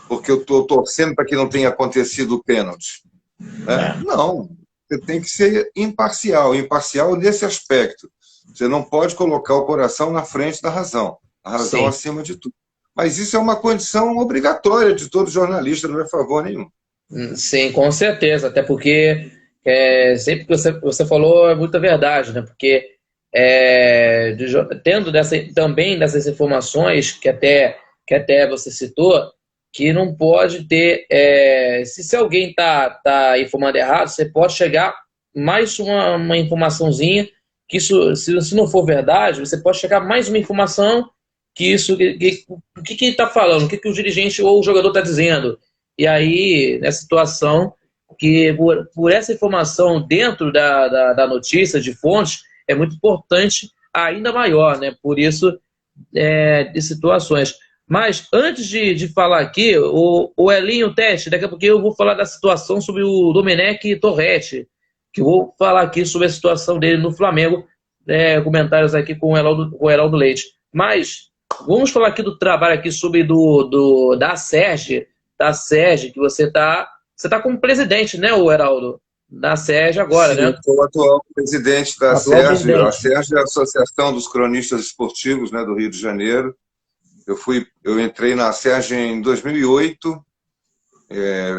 Porque eu estou torcendo para que não tenha acontecido o pênalti. Né?
É,
Não, você tem que ser imparcial, imparcial nesse aspecto. Você não pode colocar o coração na frente da razão, a razão
sim.
acima de tudo. Mas isso é uma condição obrigatória de todo jornalista, não é favor nenhum.
Sim, com certeza, até porque sempre que você falou é muita verdade, né? Porque tendo também dessas informações que até você citou, que não pode ter. Se alguém tá informando errado, você pode chegar mais uma informaçãozinha, que isso, se não for verdade, você pode chegar mais uma informação que isso. O que ele está falando, o que o dirigente ou o jogador está dizendo. E aí, nessa situação, que por essa informação dentro da notícia, de fontes, é muito importante, ainda maior, né? Por isso, de situações. Mas, antes de falar aqui, o Elinho Teste, daqui a pouquinho eu vou falar da situação sobre o Domenech Torrete, que eu vou falar aqui sobre a situação dele no Flamengo, comentários aqui com o Heraldo Leite. Mas, vamos falar aqui do trabalho aqui sobre da Sérgio, que você tá como presidente, né, o Heraldo? Da Sérgio agora,
Sim,
né?
sou o atual presidente da
Atual
Sérgio. A
presidente.
Sérgio é a Associação dos Cronistas Esportivos, né, do Rio de Janeiro. Eu entrei na Sérgio em 2008.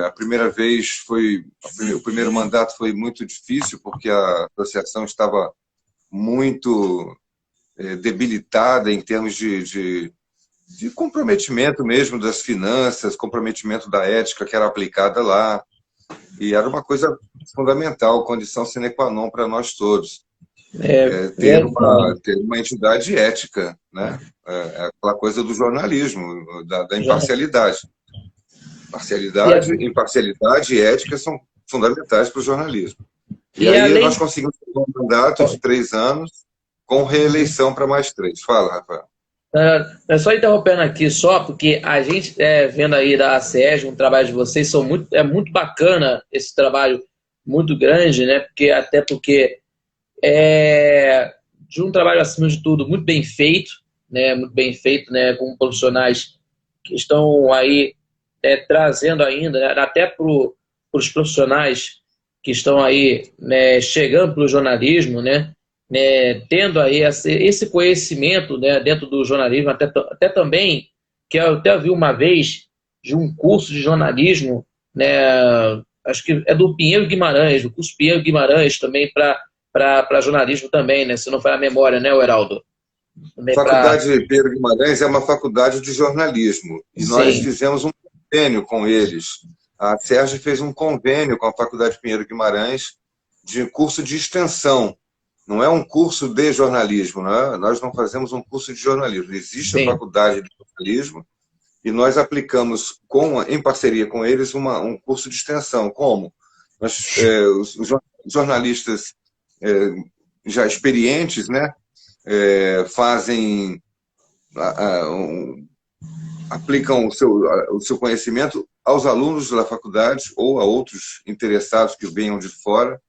A primeira vez o primeiro mandato foi muito difícil, porque a associação estava muito debilitada em termos de comprometimento mesmo das finanças, comprometimento da ética que era aplicada lá. E era uma coisa fundamental, condição sine qua non para nós todos.
Verdade.
Ter uma entidade ética, né? Aquela coisa do jornalismo, da
Já.
imparcialidade.
E,
Imparcialidade e ética são fundamentais para o jornalismo. E
e
aí nós
além.
conseguimos um mandato de 3 anos com reeleição para mais 3. Fala, Rafael.
Só interrompendo aqui, só porque a gente vendo aí da Sérgio, um trabalho de vocês, é muito bacana esse trabalho, muito grande, né? Até porque de um trabalho, acima de tudo, muito bem feito, né? Muito bem feito, né? Com profissionais que estão aí trazendo ainda, né? Até para os profissionais que estão aí, né, chegando para o jornalismo, né, tendo aí esse conhecimento, né, dentro do jornalismo, até também, que eu até vi uma vez de um curso de jornalismo, né, acho que é do Pinheiro Guimarães, do curso Pinheiro Guimarães também para jornalismo também, né, se não foi a memória, né, Heraldo? Também para.
Faculdade Pedro Guimarães é uma faculdade de jornalismo e nós
Sim,
fizemos um convênio com eles a Sérgio fez um convênio com a Faculdade Pinheiro Guimarães de curso de extensão. Não é um curso de jornalismo, né? Nós não fazemos um curso de jornalismo. Existe a
Sim,
faculdade de jornalismo e nós aplicamos, em parceria com eles, um curso de extensão. Como? Os jornalistas já experientes, né, fazem, aplicam o seu conhecimento aos alunos da faculdade ou a outros interessados que venham de fora,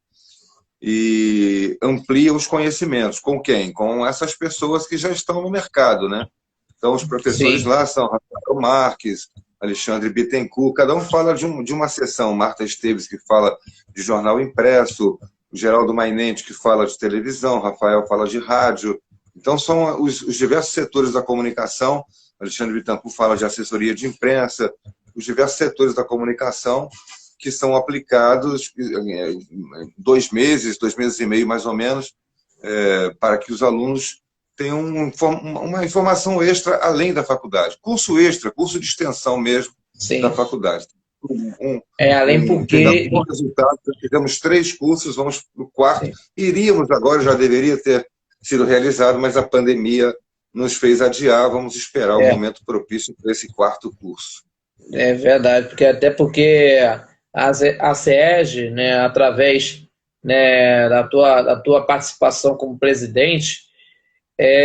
e amplia os conhecimentos. Com quem? Com essas pessoas que já estão no mercado, né? Então, os professores
sim,
lá são Rafael Marques, Alexandre Bittencourt, cada um fala de uma seção. Marta Esteves, que fala de jornal impresso, o Geraldo Mainente, que fala de televisão, Rafael fala de rádio. Então, são os diversos setores da comunicação. Alexandre Bittencourt fala de assessoria de imprensa, os diversos setores da comunicação que são aplicados em 2 meses e meio, mais ou menos, para que os alunos tenham uma informação extra além da faculdade. Curso extra, curso de extensão mesmo da
sim.
faculdade.
Além
Tem dado
porque...
bom resultado, fizemos 3 cursos, vamos para o quarto.
Sim,
Iríamos agora, já deveria ter sido realizado, mas a pandemia nos fez adiar. Vamos esperar o
é,
momento propício para esse quarto curso.
é verdade, porque até porque a CEG, né, através, né, da tua participação como presidente,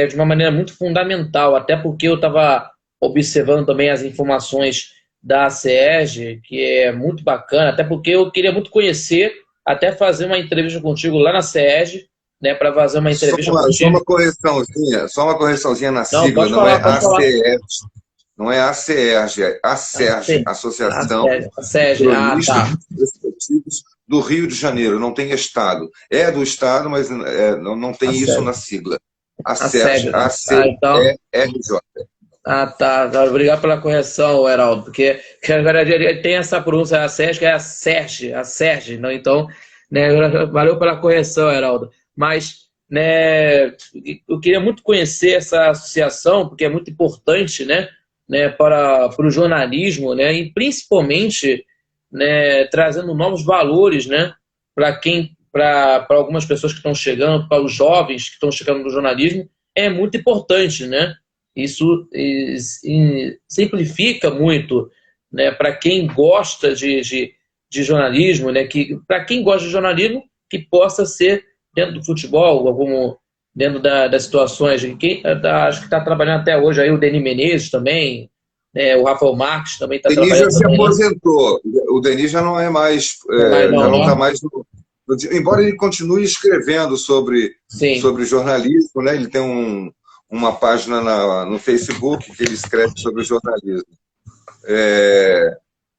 de uma maneira muito fundamental, até porque eu estava observando também as informações da CEG, que é muito bacana, até porque eu queria muito conhecer, até fazer uma entrevista contigo lá na CEG, né, para fazer uma entrevista contigo.
Só uma correções na
Não,
sigla,
pode
não é
falar, pode falar.
ACERG, não é ACERG, é ACERG,
Sim,
Associação
a SEG,
de
tá.
Cronistas Esportivos do Rio de Janeiro, não tem Estado. É do Estado, mas não
A
tem isso
SEG,
na sigla.
a
ACERG,
SEG. Então,
ACERJ.
tá. Obrigado pela correção, Heraldo, porque que agora ele tem essa pronúncia, a SEG, que é a SERG, não? Então, né, valeu pela correção, Heraldo. Mas, né, eu queria muito conhecer essa associação, porque é muito importante, né, para o jornalismo, né, e principalmente, né, trazendo novos valores, né, para algumas pessoas que estão chegando, para os jovens que estão chegando no jornalismo, é muito importante, né? Isso simplifica muito, né, para quem gosta de jornalismo, né, que para quem gosta de jornalismo, que possa ser dentro do futebol, algum, dentro das situações. Quem, acho que está trabalhando até hoje aí o Denis Menezes também, né, o Rafael Marques também está
Denis já
trabalhando
se
também, né?
aposentou. O Denis já não é mais,
Não é mais
já
não,
não está
né?
mais embora ele continue escrevendo
Sim,
sobre jornalismo, né? Ele tem uma página no Facebook que ele escreve sobre jornalismo.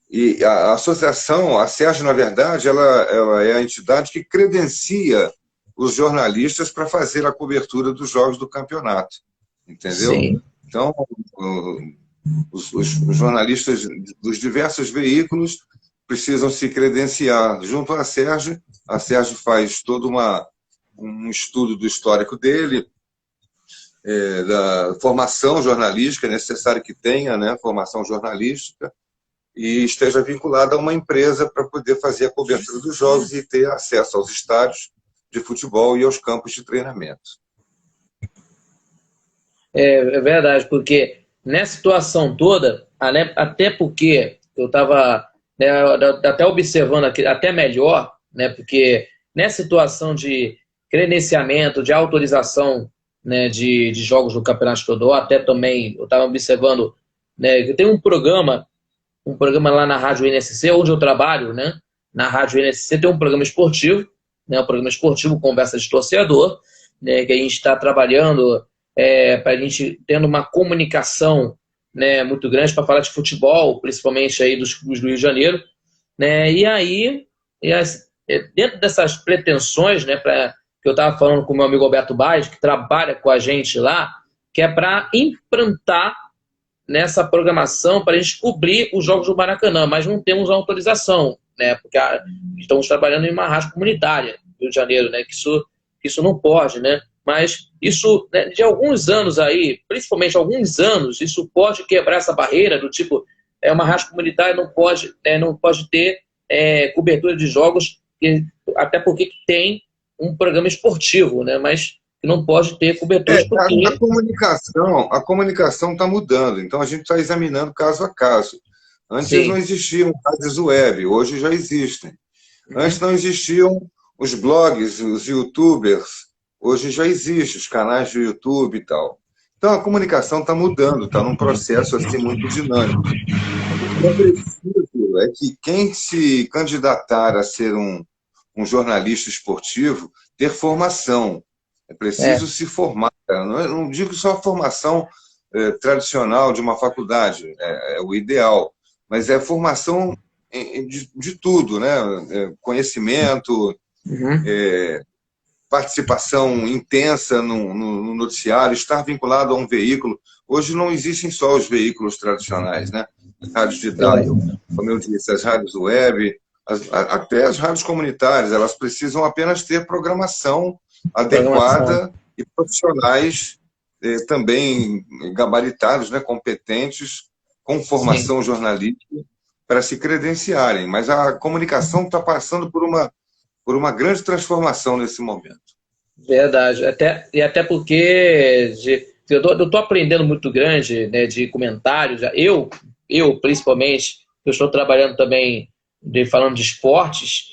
E a associação, a SERJ, na verdade, ela é a entidade que credencia os jornalistas para fazer a cobertura dos jogos do campeonato, entendeu?
sim.
Então, os jornalistas dos diversos veículos precisam se credenciar junto à SERJ. A SERJ faz todo um estudo do histórico dele, da formação jornalística, é necessário que tenha, né, formação jornalística, e esteja vinculada a uma empresa para poder fazer a cobertura dos jogos e ter acesso aos estádios de futebol e aos campos de treinamento.
É verdade, porque nessa situação toda, até porque eu estava, né, até observando aqui, até melhor, né, porque nessa situação de credenciamento, de autorização, né, de jogos do Campeonato Estadual, até também eu estava observando, né, que tem um programa lá na Rádio NSC, onde eu trabalho, né, na Rádio NSC tem um programa esportivo, né, um programa esportivo Conversa de Torcedor, né, que a gente está trabalhando para a gente tendo uma comunicação, né, muito grande para falar de futebol, principalmente aí dos clubes do Rio de Janeiro, né, e aí, dentro dessas pretensões, né, que eu estava falando com o meu amigo Alberto Baes, que trabalha com a gente lá, que é para implantar nessa programação para a gente cobrir os jogos do Maracanã, mas não temos autorização, né, porque estamos trabalhando em uma rádio comunitária do Rio de Janeiro, né, que isso não pode, né, mas isso, né, de alguns anos aí, principalmente alguns anos, isso pode quebrar essa barreira do tipo, uma rádio comunitária não pode ter cobertura de jogos, até porque tem um programa esportivo, né? Mas que não pode ter cobertura esportiva.
A comunicação está mudando, então a gente está examinando caso a caso. Antes não existiam rádios web, hoje já existem. Antes não existiam os blogs, os youtubers, hoje já existem os canais de YouTube e tal. Então a comunicação está mudando, está num processo assim muito dinâmico. O que é preciso é que quem se candidatar a ser um jornalista esportivo ter formação. É preciso se formar. Eu não digo só a formação tradicional de uma faculdade, é o ideal, mas é formação de tudo, né? Conhecimento, participação intensa no noticiário, estar vinculado a um veículo. Hoje não existem só os veículos tradicionais, né? As rádios de dial, como eu disse, as rádios web, até as rádios comunitárias, elas precisam apenas ter programação adequada e profissionais também gabaritados, né, competentes, com formação jornalística para se credenciarem. Mas a comunicação está passando por uma grande transformação nesse momento. Verdade. Até porque eu estou aprendendo muito grande, né, de comentários. Eu principalmente, eu estou trabalhando também falando de esportes,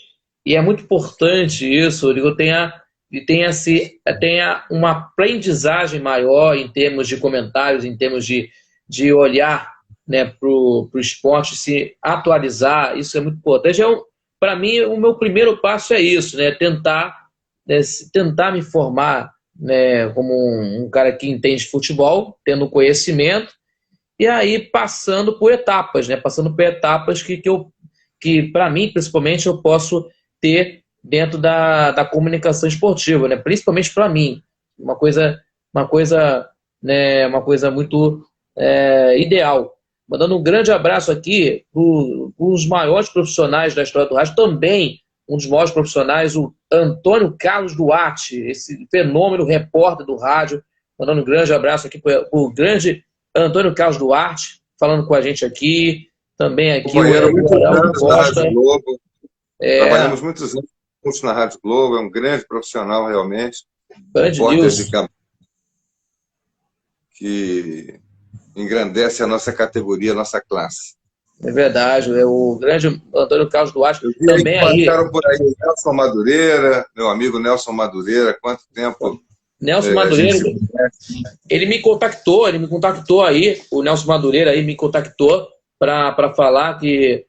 e é muito importante isso, eu tenha uma aprendizagem maior em termos de comentários, em termos de olhar, né, para o esporte, se atualizar. Isso é muito importante. Para mim, o meu primeiro passo é isso, né, tentar me formar, né, como um cara que entende futebol, tendo conhecimento, e aí passando por etapas, né, que para mim, principalmente, eu posso ter dentro da comunicação esportiva, né? Principalmente para mim, uma coisa muito ideal. Mandando um grande abraço aqui para os maiores profissionais da história do rádio, também um dos maiores profissionais, o Antônio Carlos Duarte, esse fenômeno repórter do rádio. Mandando um grande abraço aqui para o grande Antônio Carlos Duarte, falando com a gente aqui. Também aqui o Heraldo Costa. Trabalhamos muitos anos juntos na Rádio Globo, é um grande profissional realmente.
Grande news.
Que engrandece a nossa categoria, a nossa classe.
É verdade, o grande Antônio Carlos Duarte também aí.
Passaram por aí o Nelson Madureira, meu amigo Nelson Madureira, quanto tempo.
Nelson Madureira, ele me contactou aí, o Nelson Madureira aí me contactou para falar que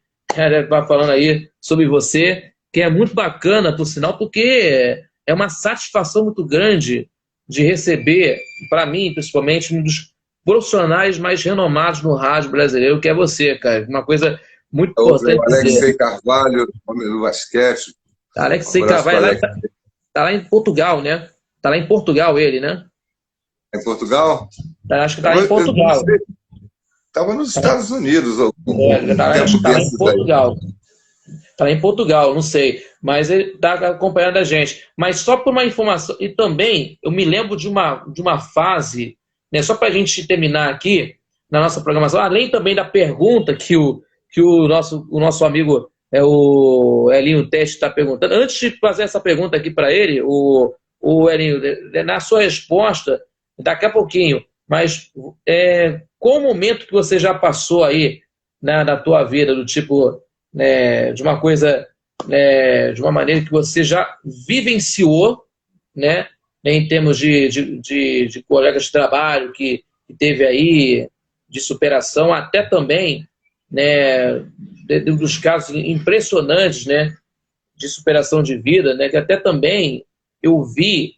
vai falando aí sobre você, que é muito bacana, por sinal, porque é uma satisfação muito grande de receber, para mim, principalmente, um dos profissionais mais renomados no rádio brasileiro, que é você, cara. Uma coisa muito importante.
O Alexei Carvalho, homem do basquete.
Alexei Carvalho tá lá em Portugal, né? Tá lá em Portugal ele, né?
Em Portugal?
Acho que tá lá em Portugal.
Estava nos Estados Unidos.
Tá lá em Portugal. Está em Portugal, não sei. Mas ele está acompanhando a gente. Mas só por uma informação. E também, eu me lembro de uma fase, né, só para a gente terminar aqui, na nossa programação, além também da pergunta que o nosso amigo o Elinho Teste está perguntando. Antes de fazer essa pergunta aqui para ele, o Elinho, na sua resposta, daqui a pouquinho, mas qual o momento que você já passou aí na tua vida, do tipo, de uma coisa, de uma maneira que você já vivenciou, né, em termos de colegas de trabalho que teve aí, de superação, até também, né, dos casos impressionantes, né, de superação de vida, né, que até também eu vi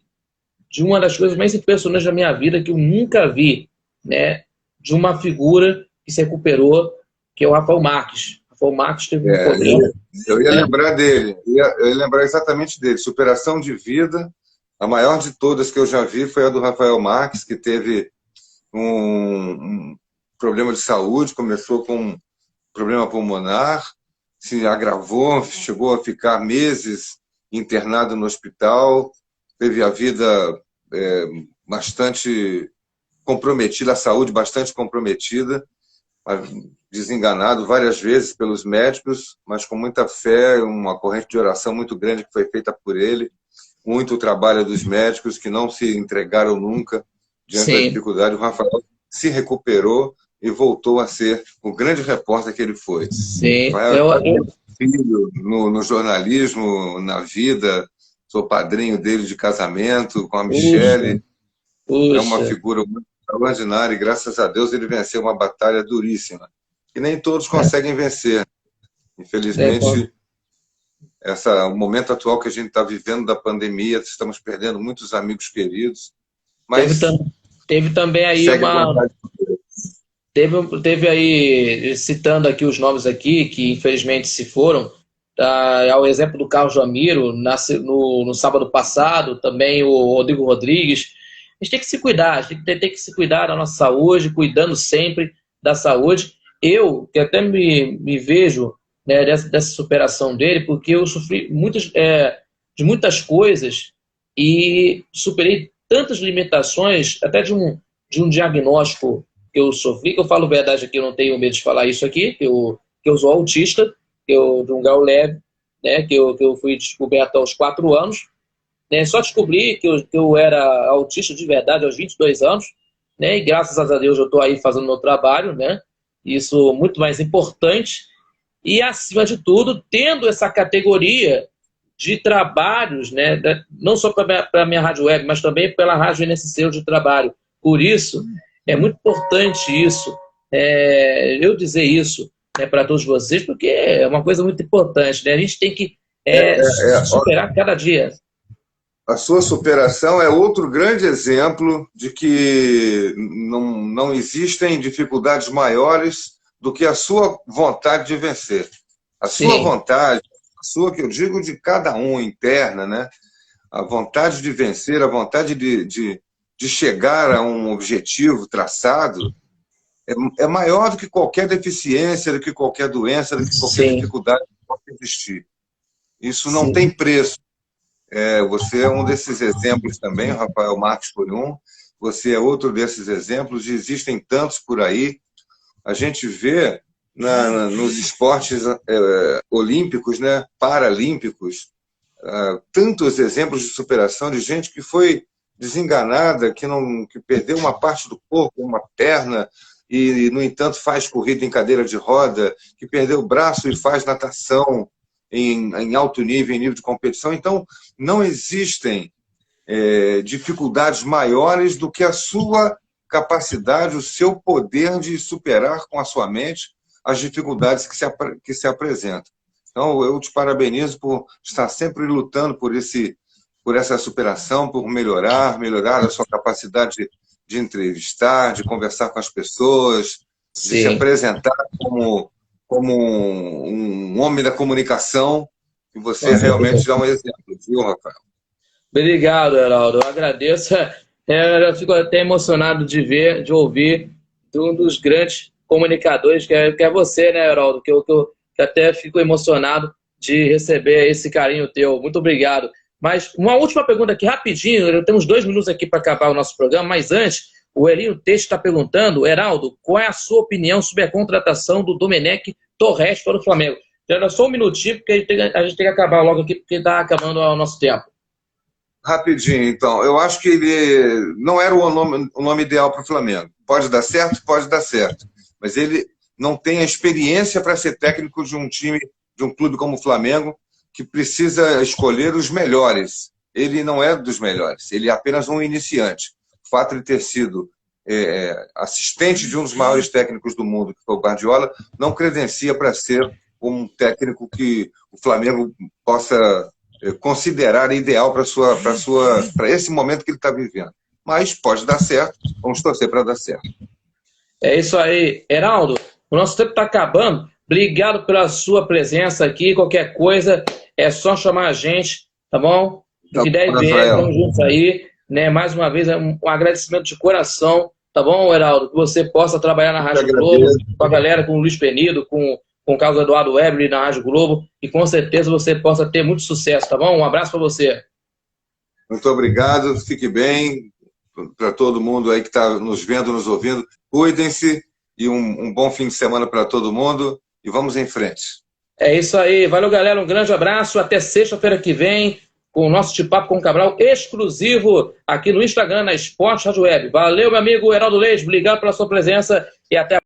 de uma das coisas mais impressionantes da minha vida, que eu nunca vi, né, de uma figura que se recuperou, que é o Rafael Marques. O Rafael Marques teve um problema.
Eu ia lembrar dele, eu ia lembrar exatamente dele. Superação de vida, a maior de todas que eu já vi foi a do Rafael Marques, que teve um problema de saúde, começou com um problema pulmonar, se agravou, chegou a ficar meses internado no hospital, teve a vida bastante comprometida, a saúde bastante comprometida, desenganado várias vezes pelos médicos, mas com muita fé, uma corrente de oração muito grande que foi feita por ele, muito trabalho dos médicos que não se entregaram nunca diante da
Sim,
dificuldade. O Rafael se recuperou e voltou a ser o grande repórter que ele foi.
sim.
Rafael é meu filho no jornalismo, na vida, sou padrinho dele de casamento com a
Puxa,
Michele, é uma
puxa.
figura muito extraordinária e graças a Deus ele venceu uma batalha duríssima, que nem todos conseguem vencer.
É,
Infelizmente, o momento atual que a gente está vivendo da pandemia, estamos perdendo muitos amigos queridos,
teve,
mas
teve também aí
segue a
uma.
vontade.
Teve aí, citando aqui os nomes aqui, que infelizmente se foram, tá, ao exemplo do Carlos Jamiro, no sábado passado, também o Rodrigo Rodrigues. A gente tem que se cuidar, a gente tem que se cuidar da nossa saúde, cuidando sempre da saúde. Eu, que até me vejo, né, dessa superação dele, porque eu sofri de muitas coisas e superei tantas limitações, até de um diagnóstico que eu sofri, que eu falo verdade aqui, eu não tenho medo de falar isso aqui, que eu sou autista, de um grau leve, né, que eu fui descoberto aos 4 anos, né, só descobri que eu era autista de verdade aos 22 anos, né, e graças a Deus eu estou aí fazendo meu trabalho, né, isso muito mais importante, e acima de tudo, tendo essa categoria de trabalhos, né, não só para a minha rádio web, mas também pela rádio NSC de trabalho. Por isso, é muito importante isso, eu dizer isso, né, para todos vocês, porque é uma coisa muito importante. Né? A gente tem que superar cada dia.
A sua superação é outro grande exemplo de que não existem dificuldades maiores do que a sua vontade de vencer. A sua
Sim,
vontade, a sua, que eu digo de cada um interna, né? A vontade de vencer, a vontade de chegar a um objetivo traçado é maior do que qualquer deficiência, do que qualquer doença, do que qualquer
sim,
dificuldade que possa existir. Isso não tem
sim,
preço. Você é um desses exemplos também, o Rafael Marques foi um, você é outro desses exemplos, e existem tantos por aí. A gente vê nos esportes olímpicos, né, paralímpicos, tantos exemplos de superação de gente que foi desenganada, que perdeu uma parte do corpo, uma perna, e, no entanto, faz corrida em cadeira de roda, que perdeu o braço e faz natação em alto nível, em nível de competição. Então, não existem dificuldades maiores do que a sua capacidade, o seu poder de superar com a sua mente as dificuldades que se apresentam. Então, eu te parabenizo por estar sempre lutando por essa superação, por melhorar a sua capacidade de entrevistar, de conversar com as pessoas, de se
sim.
apresentar como um homem da comunicação, e você
Com
realmente
certeza.
dá um exemplo, viu, Rafael?
Obrigado, Heraldo. Eu agradeço. Eu fico até emocionado de ouvir de um dos grandes comunicadores, que é você, né, Heraldo? Que até fico emocionado de receber esse carinho teu. Muito obrigado. Mas uma última pergunta aqui, rapidinho. Temos 2 minutos aqui para acabar o nosso programa, mas antes, o Elinho Teixeira está perguntando, Heraldo, qual é a sua opinião sobre a contratação do Domenech Torres para o Flamengo? Já só um minutinho, porque a gente tem que acabar logo aqui, porque está acabando o nosso tempo.
Rapidinho, então. Eu acho que ele não era o nome ideal para o Flamengo. Pode dar certo? Pode dar certo. Mas ele não tem a experiência para ser técnico de um time, de um clube como o Flamengo, que precisa escolher os melhores. Ele não é dos melhores, ele é apenas um iniciante. O fato de ter sido assistente de um dos maiores técnicos do mundo, que foi o Guardiola, não credencia para ser um técnico que o Flamengo possa considerar ideal para esse momento que ele está vivendo. Mas pode dar certo, vamos torcer para dar certo.
É isso aí. Heraldo, o nosso tempo está acabando. Obrigado pela sua presença aqui. Qualquer coisa é só chamar a gente, tá bom? Do
Tá
que der
bom,
e vier,
Rafael.
estamos juntos aí. Né? Mais uma vez, um agradecimento de coração, tá bom, Heraldo? Que você possa trabalhar na
Eu te
Rádio Globo,
agradeço.
com a galera, com o Luiz Penido, com o Carlos Eduardo Weber na Rádio Globo, e com certeza você possa ter muito sucesso, tá bom? Um abraço para você.
Muito obrigado, fique bem. Para todo mundo aí que está nos vendo, nos ouvindo, cuidem-se e um bom fim de semana para todo mundo. E vamos em frente.
É isso aí. Valeu, galera. Um grande abraço. Até sexta-feira que vem, com o nosso Bate-Papo com o Cabral exclusivo aqui no Instagram, na Esporte Rádio Web. Valeu, meu amigo Heraldo Leite. Obrigado pela sua presença e até a